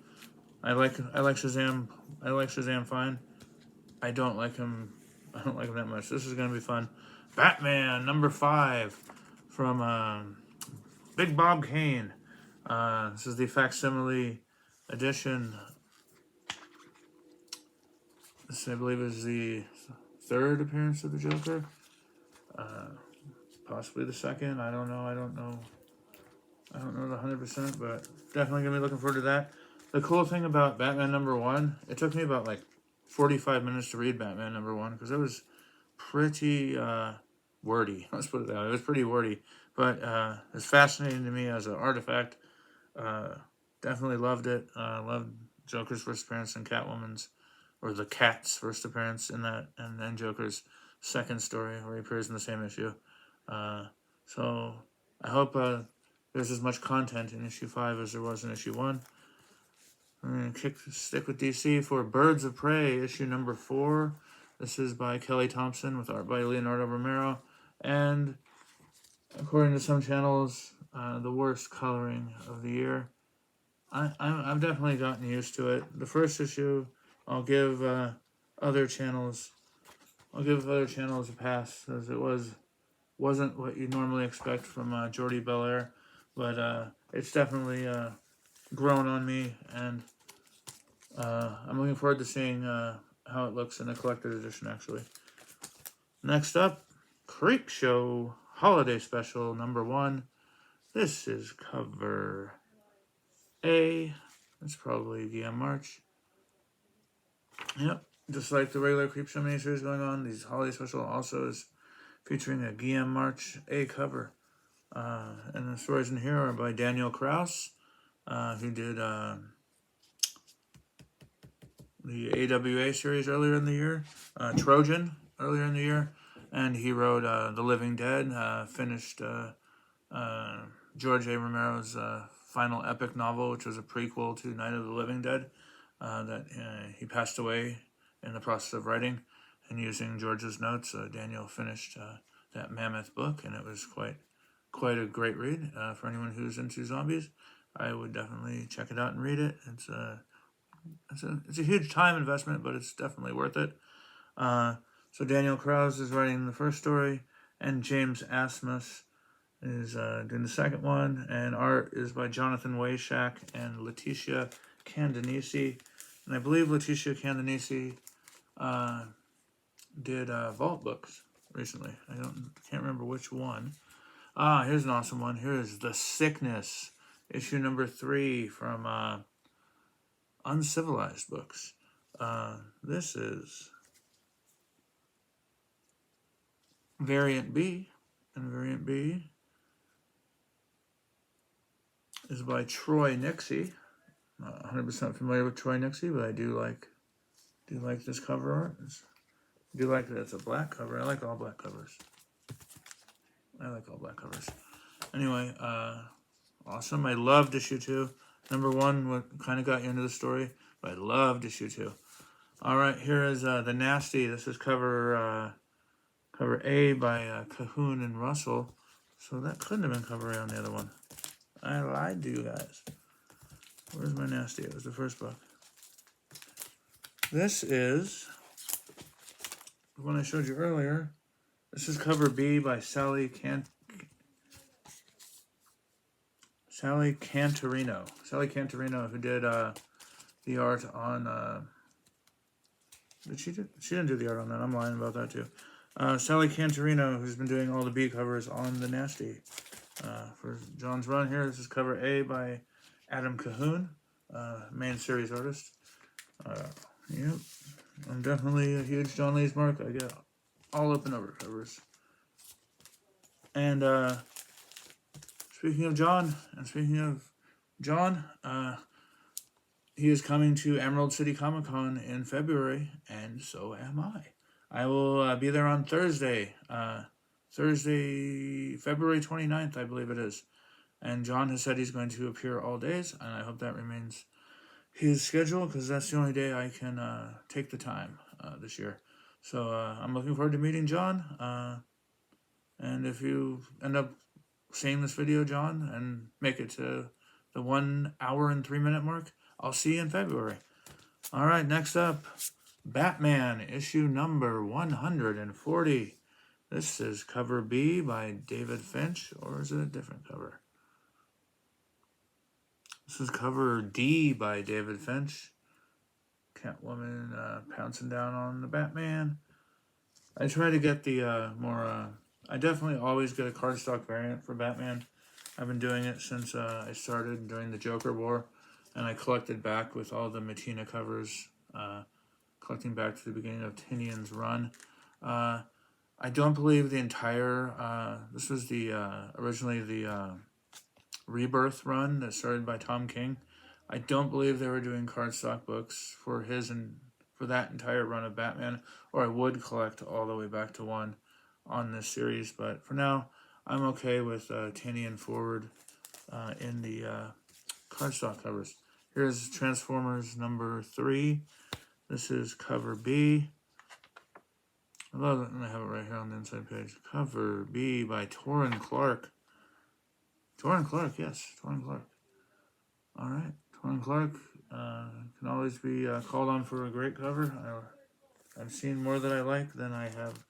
I like Shazam. I like Shazam fine. I don't like him that much. This is gonna be fun. Batman number 5 from Big Bob Kane. This is the facsimile edition. This, I believe, is the 3rd appearance of the Joker. Possibly the 2nd. I don't know the 100%, but definitely gonna be looking forward to that. The cool thing about Batman number 1, it took me about like 45 minutes to read Batman number 1 because it was pretty wordy. Let's put it that way. It was pretty wordy, but it's fascinating to me as an artifact. Definitely loved it. Loved Joker's first appearance and Catwoman's, or the Cat's first appearance in that, and then Joker's second story where he appears in the same issue. So I hope there's as much content in issue 5 as there was in issue 1. I'm going to stick with DC for Birds of Prey, issue number 4. This is by Kelly Thompson with art by Leonardo Romero. And according to some channels, the worst coloring of the year. I've definitely gotten used to it. The first issue, I'll give other channels a pass, as it wasn't what you normally expect from Jordi Belair, but it's definitely grown on me, and I'm looking forward to seeing how it looks in a collector's edition, actually. Next up, Creep Show Holiday Special number 1. This is cover A. It's probably DM March. Yep. just like the regular Creepshow miniseries going on, these holiday special also is featuring a Guillaume March A cover. And the stories in here are by Daniel Kraus, who did the AWA series earlier in the year, Trojan earlier in the year, and he wrote The Living Dead, finished George A. Romero's final epic novel, which was a prequel to Night of the Living Dead, that he passed away in the process of writing. And using George's notes, Daniel finished that mammoth book, and it was quite a great read for anyone who's into zombies. I would definitely check it out and read it. It's a huge time investment, but it's definitely worth it. So Daniel Krause is writing the first story, and James Asmus is doing the second one, and art is by Jonathan Wayshak and Letitia Candanisi. And I believe Letitia Candanisi did Vault books recently. I can't remember which one. Here's an awesome one. Here's The Sickness, issue number 3 from Uncivilized Books. This is Variant B, and Variant B is by Troy Nixie. Not 100% familiar with Troy Nixie, but I do like this cover art. I do like that it's a black cover. I like all black covers. Anyway, awesome. I loved issue 2. Number 1, what kind of got you into the story, but I loved issue 2. All right, here is The Nasty. This is cover A by Cahoon and Russell. So that couldn't have been cover A on the other one. I lied to you guys. Where's my Nasty? It was the first book. This is the one I showed you earlier. This is cover B by Sally Cantorino. Sally Cantorino, who did the art on... She didn't do the art on that. I'm lying about that too. Sally Cantorino, who's been doing all the B covers on The Nasty. For John's run here, this is cover A by Adam Cahoon, main series artist. Yep, I'm definitely a huge John Lee's mark. I get all up and over covers. And speaking of John, he is coming to Emerald City Comic Con in February, and so am I. I will be there on Thursday, February 29th, I believe it is. And John has said he's going to appear all days, and I hope that remains his schedule, because that's the only day I can take the time this year. So I'm looking forward to meeting John. And if you end up seeing this video, John, and make it to the 1 hour and 3 minute mark, I'll see you in February. All right, next up, Batman, issue number 140. This is cover B by David Finch, or is it a different cover? This is cover D by David Finch. Catwoman pouncing down on the Batman. I try to get the I definitely always get a cardstock variant for Batman. I've been doing it since I started during the Joker War, and I collected back with all the Matina covers, collecting back to the beginning of Tinian's run. I don't believe the entire, this was the originally the Rebirth run that started by Tom King. I don't believe they were doing cardstock books for for that entire run of Batman, or I would collect all the way back to 1 on this series. But for now, I'm okay with Tinian forward in the cardstock covers. Here's Transformers number 3. This is cover B. I love it, and I have it right here on the inside page. Cover B by Torrin Clark. Torrin Clark, yes, Torrin Clark. All right, Torrin Clark can always be called on for a great cover. I've seen more that I like than I have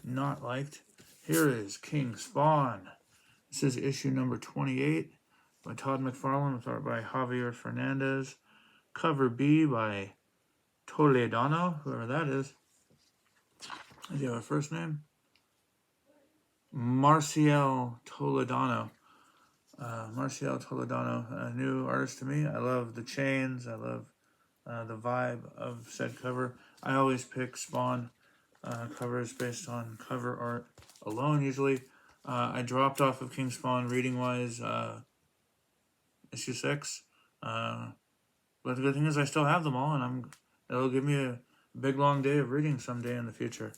not liked. Here is King Spawn. This is issue number 28 by Todd McFarlane, with art by Javier Fernandez. Cover B by Toledano, whoever that is. Does he have a first name? Marcial Toledano. Marcial Toledano, a new artist to me. I love the chains. I love the vibe of said cover. I always pick Spawn covers based on cover art alone, usually. I dropped off of King Spawn reading-wise issue 6. But the good thing is I still have them all, and it'll give me a big long day of reading someday in the future.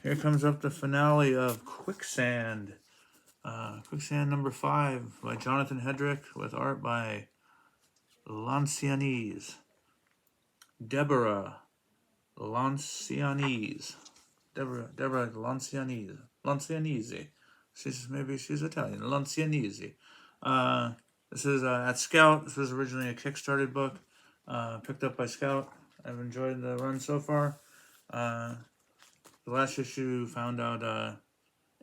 Here comes up the finale of Quicksand. Quicksand number 5 by Jonathan Hedrick with art by Lancianese. Deborah Lancianese. Deborah Lancianese. She's Italian. Lancianese. This is at Scout. This was originally a Kickstarted book, picked up by Scout. I've enjoyed the run so far. The last issue found out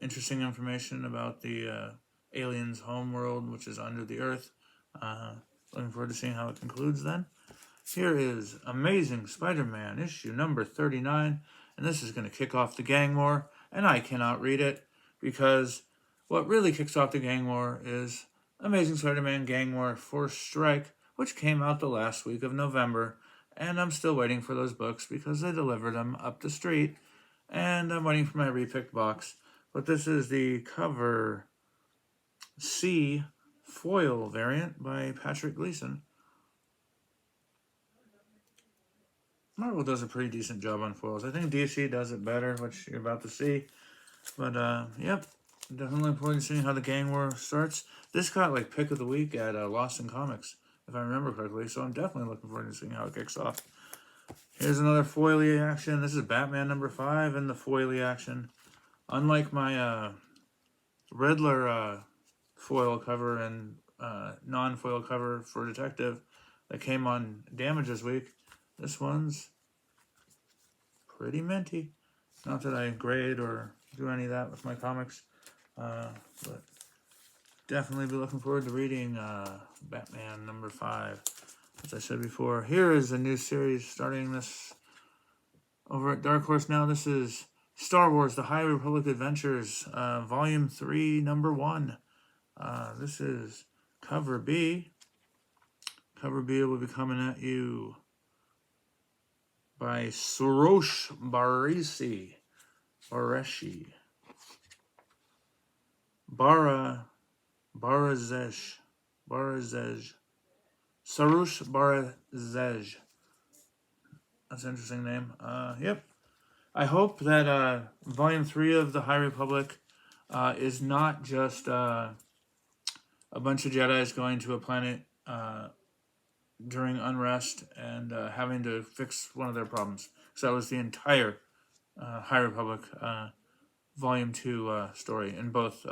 interesting information about the aliens' homeworld, which is under the earth. Looking forward to seeing how it concludes then. Here is Amazing Spider-Man, issue number 39, and this is going to kick off the gang war, and I cannot read it, because what really kicks off the gang war is Amazing Spider-Man Gang War Force Strike, which came out the last week of November, and I'm still waiting for those books because they delivered them up the street, and I'm waiting for my repicked box. But this is the cover C foil variant by Patrick Gleason. Marvel does a pretty decent job on foils. I think DC does it better, which you're about to see. But, yep. Definitely looking forward to seeing how the gang war starts. This got, like, pick of the week at Lost in Comics, if I remember correctly. So I'm definitely looking forward to seeing how it kicks off. Here's another foily action. This is Batman number 5 in the foily action. Unlike my Riddler foil cover and non-foil cover for Detective that came on Damage this week, this one's pretty minty. Not that I grade or do any of that with my comics, but definitely be looking forward to reading Batman number 5. As I said before, here is a new series starting this over at Dark Horse now. This is Star Wars: The High Republic Adventures, Volume 3, Number 1. This is cover B. Cover B will be coming at you by Soroush Bareshi. Barazej. Soroush Barazej. That's an interesting name. Yep. I hope that Volume 3 of the High Republic is not just a bunch of Jedis going to a planet during unrest and having to fix one of their problems. So that was the entire High Republic Volume 2 story in both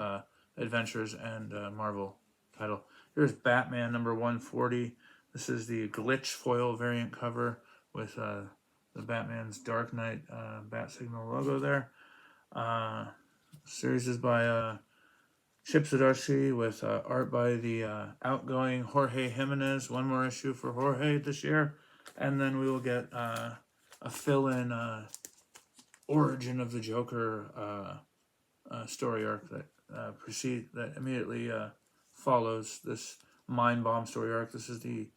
Adventures and Marvel title. Here's Batman number 140. This is the glitch foil variant cover with the Batman's Dark Knight Bat Signal logo there. Series is by Chip Zdarsky with art by the outgoing Jorge Jimenez. One more issue for Jorge this year. And then we will get a fill-in origin of the Joker story arc that immediately follows this Mind Bomb story arc. This is the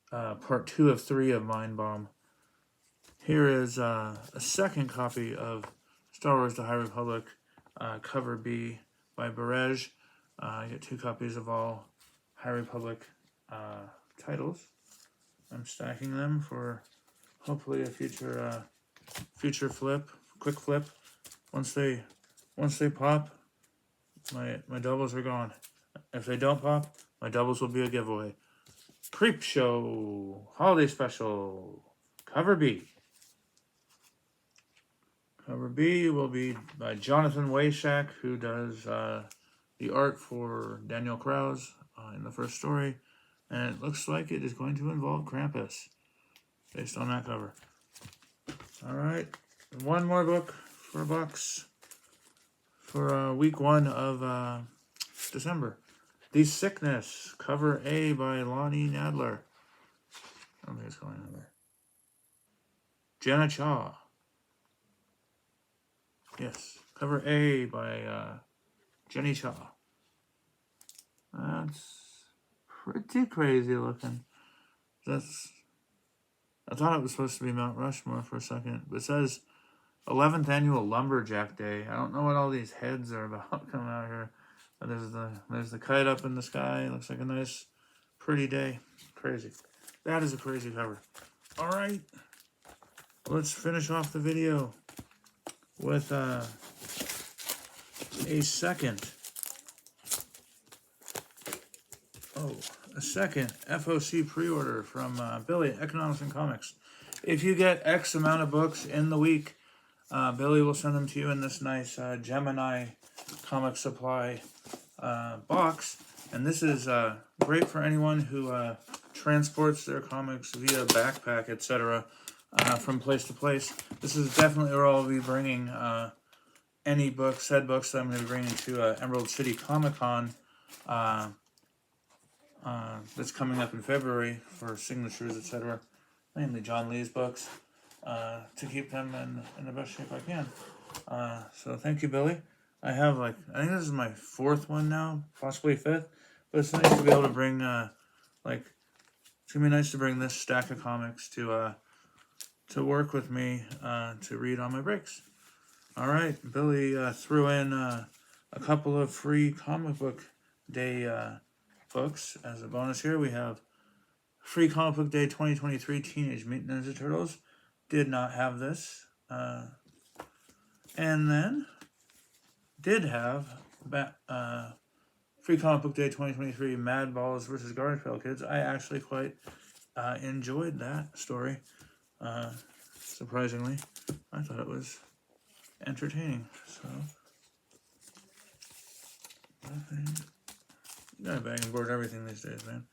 part 2 of 3 of Mind Bomb. Here is a second copy of Star Wars: The High Republic, cover B by Barej. I get 2 copies of all High Republic titles. I'm stacking them for hopefully a future quick flip. Once they pop, my doubles are gone. If they don't pop, my doubles will be a giveaway. Creep Show Holiday Special, cover B. Cover B will be by Jonathan Wayshak, who does the art for Daniel Krause in the first story. And it looks like it is going to involve Krampus, based on that cover. Alright, one more book for a box for week 1 of December. The Sickness, cover A by Lonnie Nadler. I don't think it's going on there. Jenna Cha. Yes, cover A by Jenny Cha. That's pretty crazy looking. That's I thought it was supposed to be Mount Rushmore for a second, but it says 11th Annual Lumberjack Day. I don't know what all these heads are about coming out here. But there's the kite up in the sky. It looks like a nice, pretty day. Crazy. That is a crazy cover. All right. Let's finish off the video with a second FOC pre-order from Billy, Economics and Comics. If you get X amount of books in the week, Billy will send them to you in this nice Gemini comic supply box. And this is great for anyone who transports their comics via backpack, etc., from place to place. This is definitely where I'll be bringing any books, said books that I'm going to be bringing to Emerald City Comic Con that's coming up in February for signatures, etc. Mainly John Lee's books, to keep them in the best shape I can. So thank you, Billy. I think this is my 4th one now, possibly 5th, but it's nice to be able to bring, it's going to be nice to bring this stack of comics to work with me, to read on my breaks. All right, Billy threw in a couple of free comic book day books as a bonus here. We have Free Comic Book Day 2023 Teenage Mutant Ninja Turtles. Did not have this. And then did have Free Comic Book Day 2023 Mad Balls versus Garbage Pail Kids. I actually quite enjoyed that story. Surprisingly, I thought it was entertaining. So, you gotta bag and board everything these days, man.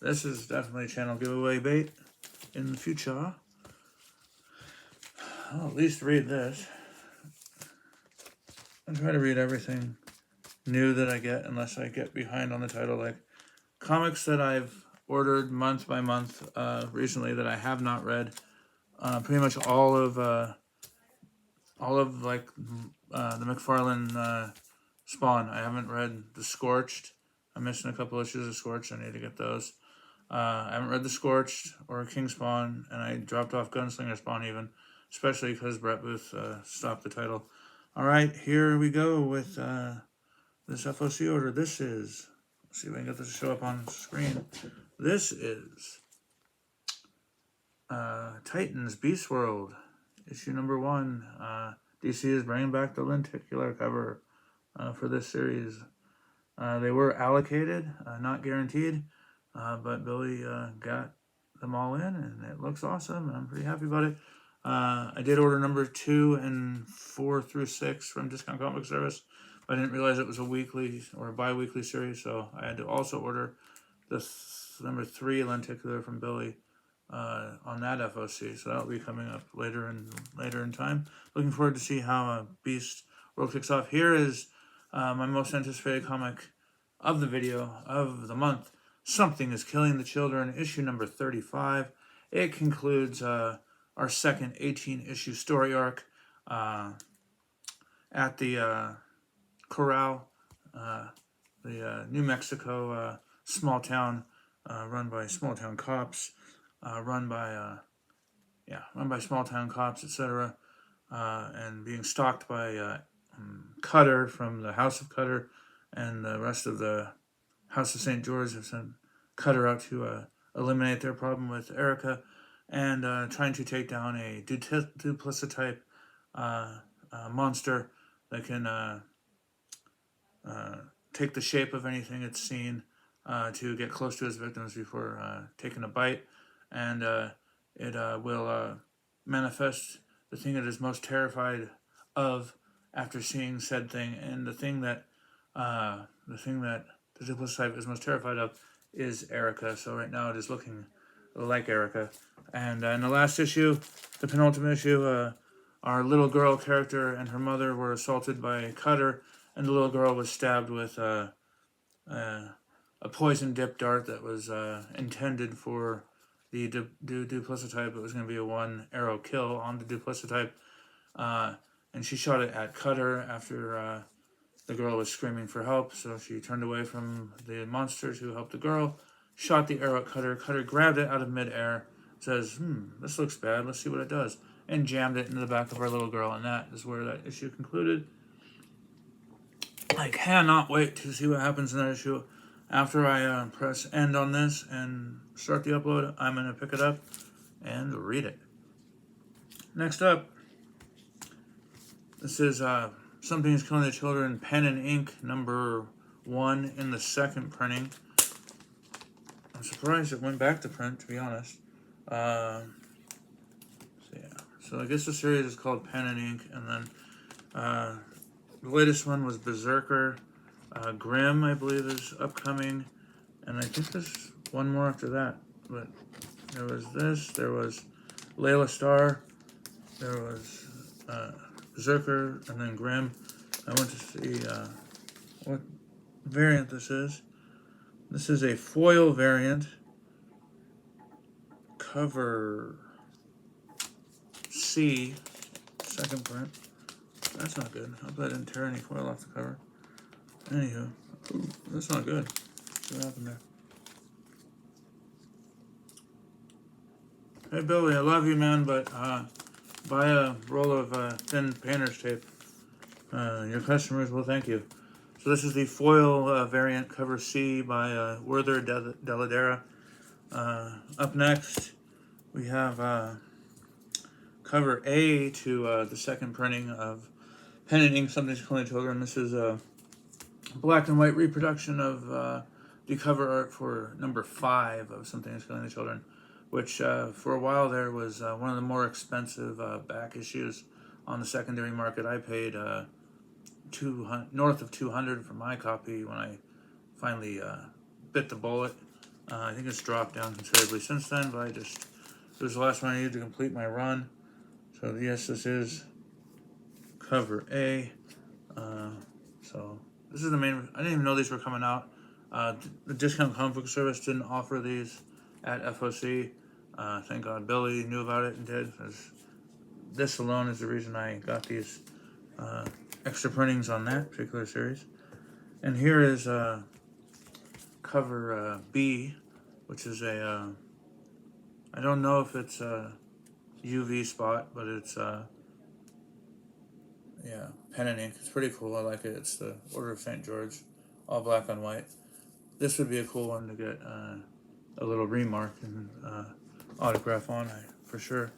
This is definitely channel giveaway bait in the future. I'll at least read this. I try to read everything new that I get, unless I get behind on the title, like comics that I've ordered month by month recently that I have not read. Pretty much all of like the McFarlane Spawn. I haven't read The Scorched. I'm missing a couple issues of Scorched. I need to get those. I haven't read The Scorched or King Spawn, and I dropped off Gunslinger Spawn even, especially because Brett Booth stopped the title. All right, here we go with this FOC order. This is, let's see if I can get this to show up on the screen. This is Titans Beast World, issue number 1. DC is bringing back the lenticular cover for this series. They were allocated, not guaranteed, but Billy got them all in, and it looks awesome, and I'm pretty happy about it. I did order number 2 and 4 through 6 from Discount Comic Service, but I didn't realize it was a weekly or a bi-weekly series, so I had to also order the number 3 lenticular from Billy on that FOC, so that'll be coming up later in time. Looking forward to see how Beast World kicks off. Here is my most anticipated comic of the video of the month. Something is Killing the Children, issue number 35. It concludes our second 18-issue story arc at the Corral, the New Mexico small town run by small town cops, run by small town cops, etc., and being stalked by Cutter from the House of Cutter, and the rest of the House of St. George have sent Cutter out to eliminate their problem with Erica, and trying to take down a duplicity-type monster that can take the shape of anything it's seen to get close to its victims before taking a bite, and it will manifest the thing it is most terrified of after seeing said thing, and the thing that the duplicity type is most terrified of is Erica. So right now it is looking like Erica. And in the last issue, the penultimate issue, our little girl character and her mother were assaulted by Cutter, and the little girl was stabbed with a poison dip dart that was intended for the duplicity type. It was going to be a 1-arrow kill on the duplicity type, and she shot it at Cutter after the girl was screaming for help. So she turned away from the monster to help the girl, shot the arrow at Cutter. Cutter grabbed it out of midair, says, this looks bad, let's see what it does, and jammed it into the back of our little girl, and that is where that issue concluded. I cannot wait to see what happens in that issue. After I press end on this and start the upload, I'm going to pick it up and read it. Next up, this is Something is Killing the Children, Pen and Ink, number 1 in the second printing. I'm surprised it went back to print, to be honest. So I guess the series is called Pen and Ink, and then the latest one was Berserker. Grimm, I believe, is upcoming, and I think there's one more after that. But there was this, there was Layla Starr, there was Berserker, and then Grimm. I want to see what variant this is. This is a foil variant, cover C, second print. That's not good. I hope I didn't tear any foil off the cover. Anywho, ooh, that's not good. What happened there? Hey Billy, I love you, man, but buy a roll of thin painter's tape. Your customers will thank you. So this is the foil variant, cover C by Werther Dell'Edera. Up next, we have cover A to the second printing of Pen and Ink, Something's Killing Children. This is a black and white reproduction of the cover art for number 5 of Something's Killing the Children, which for a while there was one of the more expensive back issues on the secondary market. I paid north of $200 for my copy when I finally bit the bullet. I think it's dropped down considerably since then, but it was the last one I needed to complete my run. So yes, this is cover A. So this is the main. I didn't even know these were coming out. The discount comic book service didn't offer these at FOC. Thank God Billy knew about it and did. This alone is the reason I got these extra printings on that particular series. And here is cover B, which is a, I don't know if it's a UV spot, but it's, yeah, Pen and Ink. It's pretty cool. I like it. It's the Order of St. George, all black on white. This would be a cool one to get a little remark and autograph on, for sure.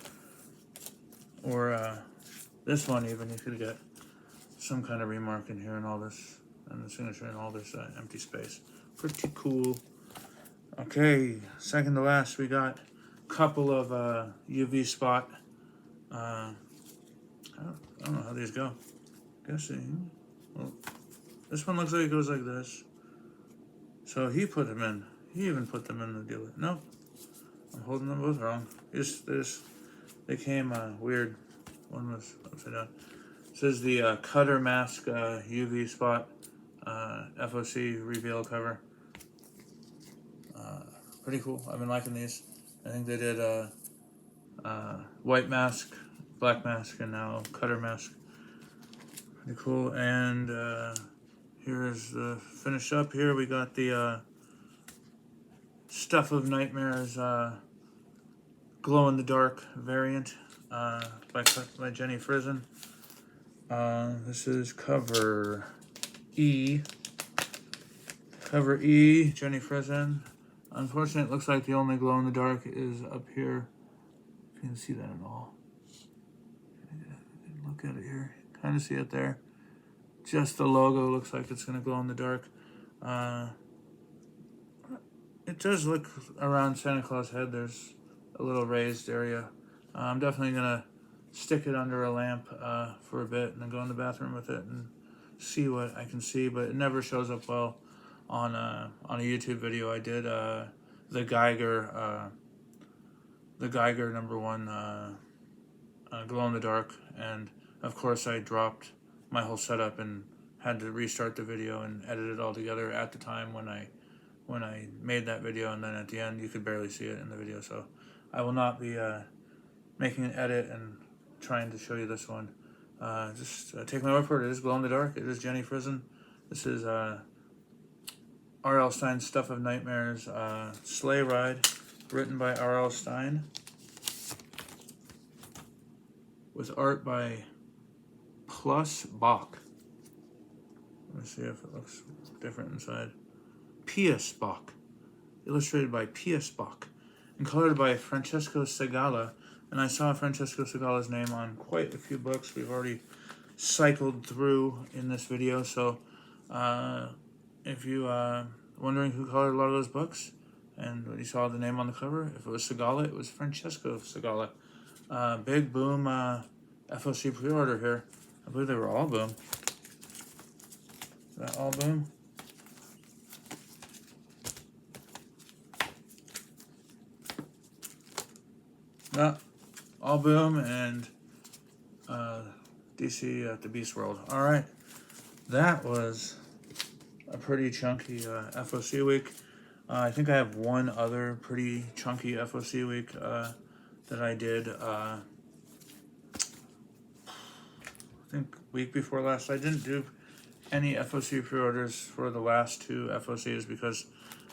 Or this one even, you could get some kind of remark in here and all this, and the signature and all this empty space. Pretty cool. Okay, second to last, we got a couple of UV spot. I don't know how these go. Guessing. Well, this one looks like it goes like this. So he put them in. He even put them in the dealer. Nope. I'm holding them both wrong. They came weird. One was upside down. It says the Cutter Mask UV spot FOC reveal cover. Pretty cool. I've been liking these. I think they did White Mask, Black Mask, and now Cutter Mask. Pretty cool. And here's the finish up. Here we got the Stuff of Nightmares glow in the dark variant by Jenny Frison. This is cover E. Cover E, Jenny Frison. Unfortunately, it looks like the only glow in the dark is up here. If you can see that at all. Look at it here. Kind of see it there. Just the logo looks like it's going to glow in the dark. It does look around Santa Claus head. There's a little raised area. I'm definitely going to stick it under a lamp for a bit and then go in the bathroom with it and see what I can see, but it never shows up well on a YouTube video. I did the Geiger number 1 glow in the dark, and of course I dropped my whole setup and had to restart the video and edit it all together at the time when I made that video, and then at the end you could barely see it in the video. So I will not be making an edit and trying to show you this one. Just take my word for it. It is glow in the dark. It is Jenny Frison. This is R.L. Stein's Stuff of Nightmares Sleigh Ride, written by R.L. Stein. with art by Plus Bach. Let me see if it looks different inside. P.S. Bach. Illustrated by P.S. Bach. And colored by Francesco Segala. And I saw Francesco Segala's name on quite a few books we've already cycled through in this video. So if you wondering who colored a lot of those books, and when you saw the name on the cover, if it was Segala, it was Francesco Segala. Big boom FOC pre-order here. I believe they were all boom. Is that all boom? No, all boom and DC at the Beast World. All right, that was a pretty chunky FOC week. I think I have one other pretty chunky FOC week that I did. I think week before last. I didn't do any FOC pre-orders for the last two FOCs because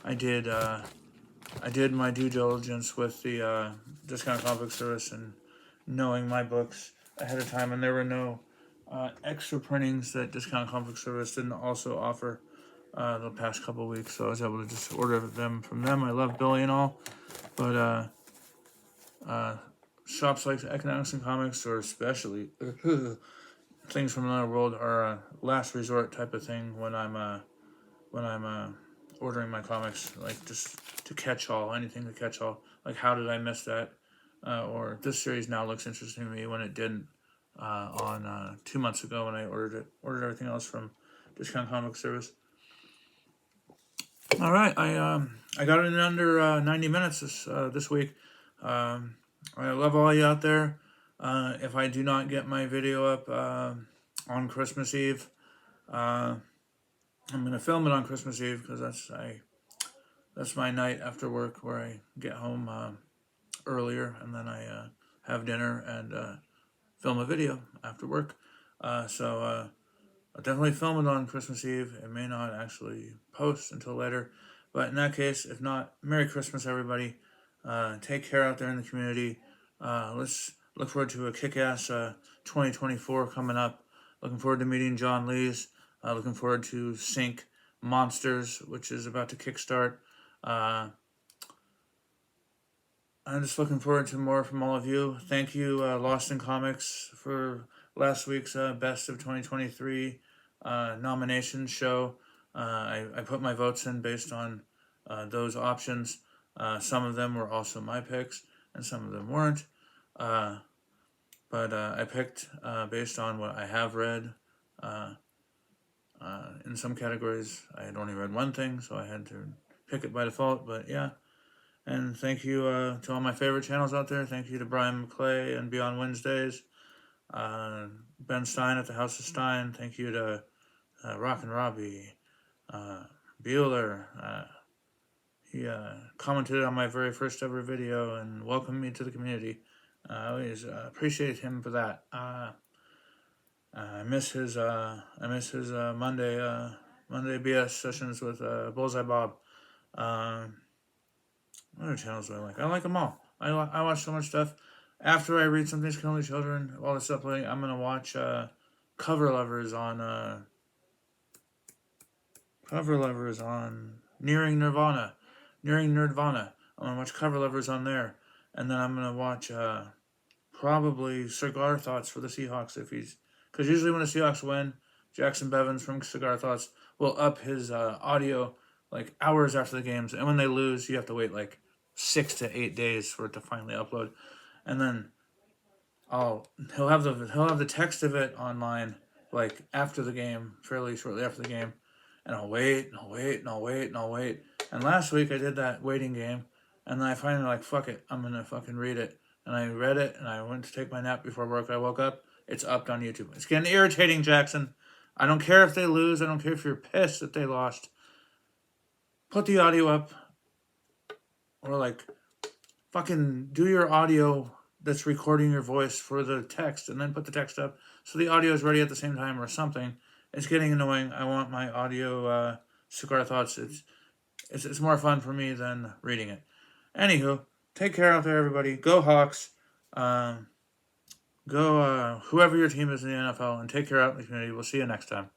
I did my due diligence with the Discount Comic Book Service and knowing my books ahead of time, and there were no extra printings that Discount Comic Book Service didn't also offer the past couple of weeks, so I was able to just order them from them. I love Billy and all, but shops like Economics and Comics, or especially Things from Another World, are a last resort type of thing when I'm ordering my comics, like just to catch all, anything to catch all. Like, how did I miss that? Or this series now looks interesting to me when it didn't on 2 months ago when I ordered everything else from Discount Comic Service. All right, I got it in under 90 minutes this week. I love all you out there. If I do not get my video up on Christmas Eve, I'm gonna film it on Christmas Eve because that's my night after work where I get home earlier, and then I have dinner and film a video after work. So I'll definitely film it on Christmas Eve. It may not actually post until later, but in that case, if not, Merry Christmas, everybody. Take care out there in the community. Let's look forward to a kick-ass 2024 coming up. Looking forward to meeting John Lees. Looking forward to Sync Monsters, which is about to kickstart. I'm just looking forward to more from all of you. Thank you, Lost in Comics, for last week's Best of 2023 nomination show. I put my votes in based on those options. Some of them were also my picks, and some of them weren't. But I picked based on what I have read. In some categories, I had only read one thing, so I had to pick it by default. But yeah, and thank you to all my favorite channels out there. Thank you to Brian McClay and Beyond Wednesdays, Ben Stein at the House of Stein. Thank you to Rock and Robbie, Bueller. He commented on my very first ever video and welcomed me to the community. I always appreciate him for that. I miss his Monday BS sessions with Bullseye Bob. What other channels do I like? I like them all. I watch so much stuff. After I read Something's Killing the Children, while it's uploading, I'm gonna watch Cover Lovers on Nearing Nerdvana. I'm gonna watch Cover Lovers on there, and then I'm gonna watch probably Cigar Thoughts for the Seahawks because usually when the Seahawks win, Jackson Bevins from Cigar Thoughts will up his audio like hours after the games, and when they lose, you have to wait like 6 to 8 days for it to finally upload, and then he'll have the text of it online like after the game, fairly shortly after the game, and I'll wait. And last week I did that waiting game, and then I finally like, fuck it, I'm gonna fucking read it. And I read it, and I went to take my nap before work. I woke up, it's up on YouTube. It's getting irritating, Jackson. I don't care if they lose. I don't care if you're pissed that they lost. Put the audio up. Or like, fucking do your audio that's recording your voice for the text, and then put the text up so the audio is ready at the same time or something. It's getting annoying. I want my audio Cigar Thoughts. It's more fun for me than reading it. Anywho, take care out there, everybody. Go Hawks. Go, whoever your team is in the NFL, and take care out in the community. We'll see you next time.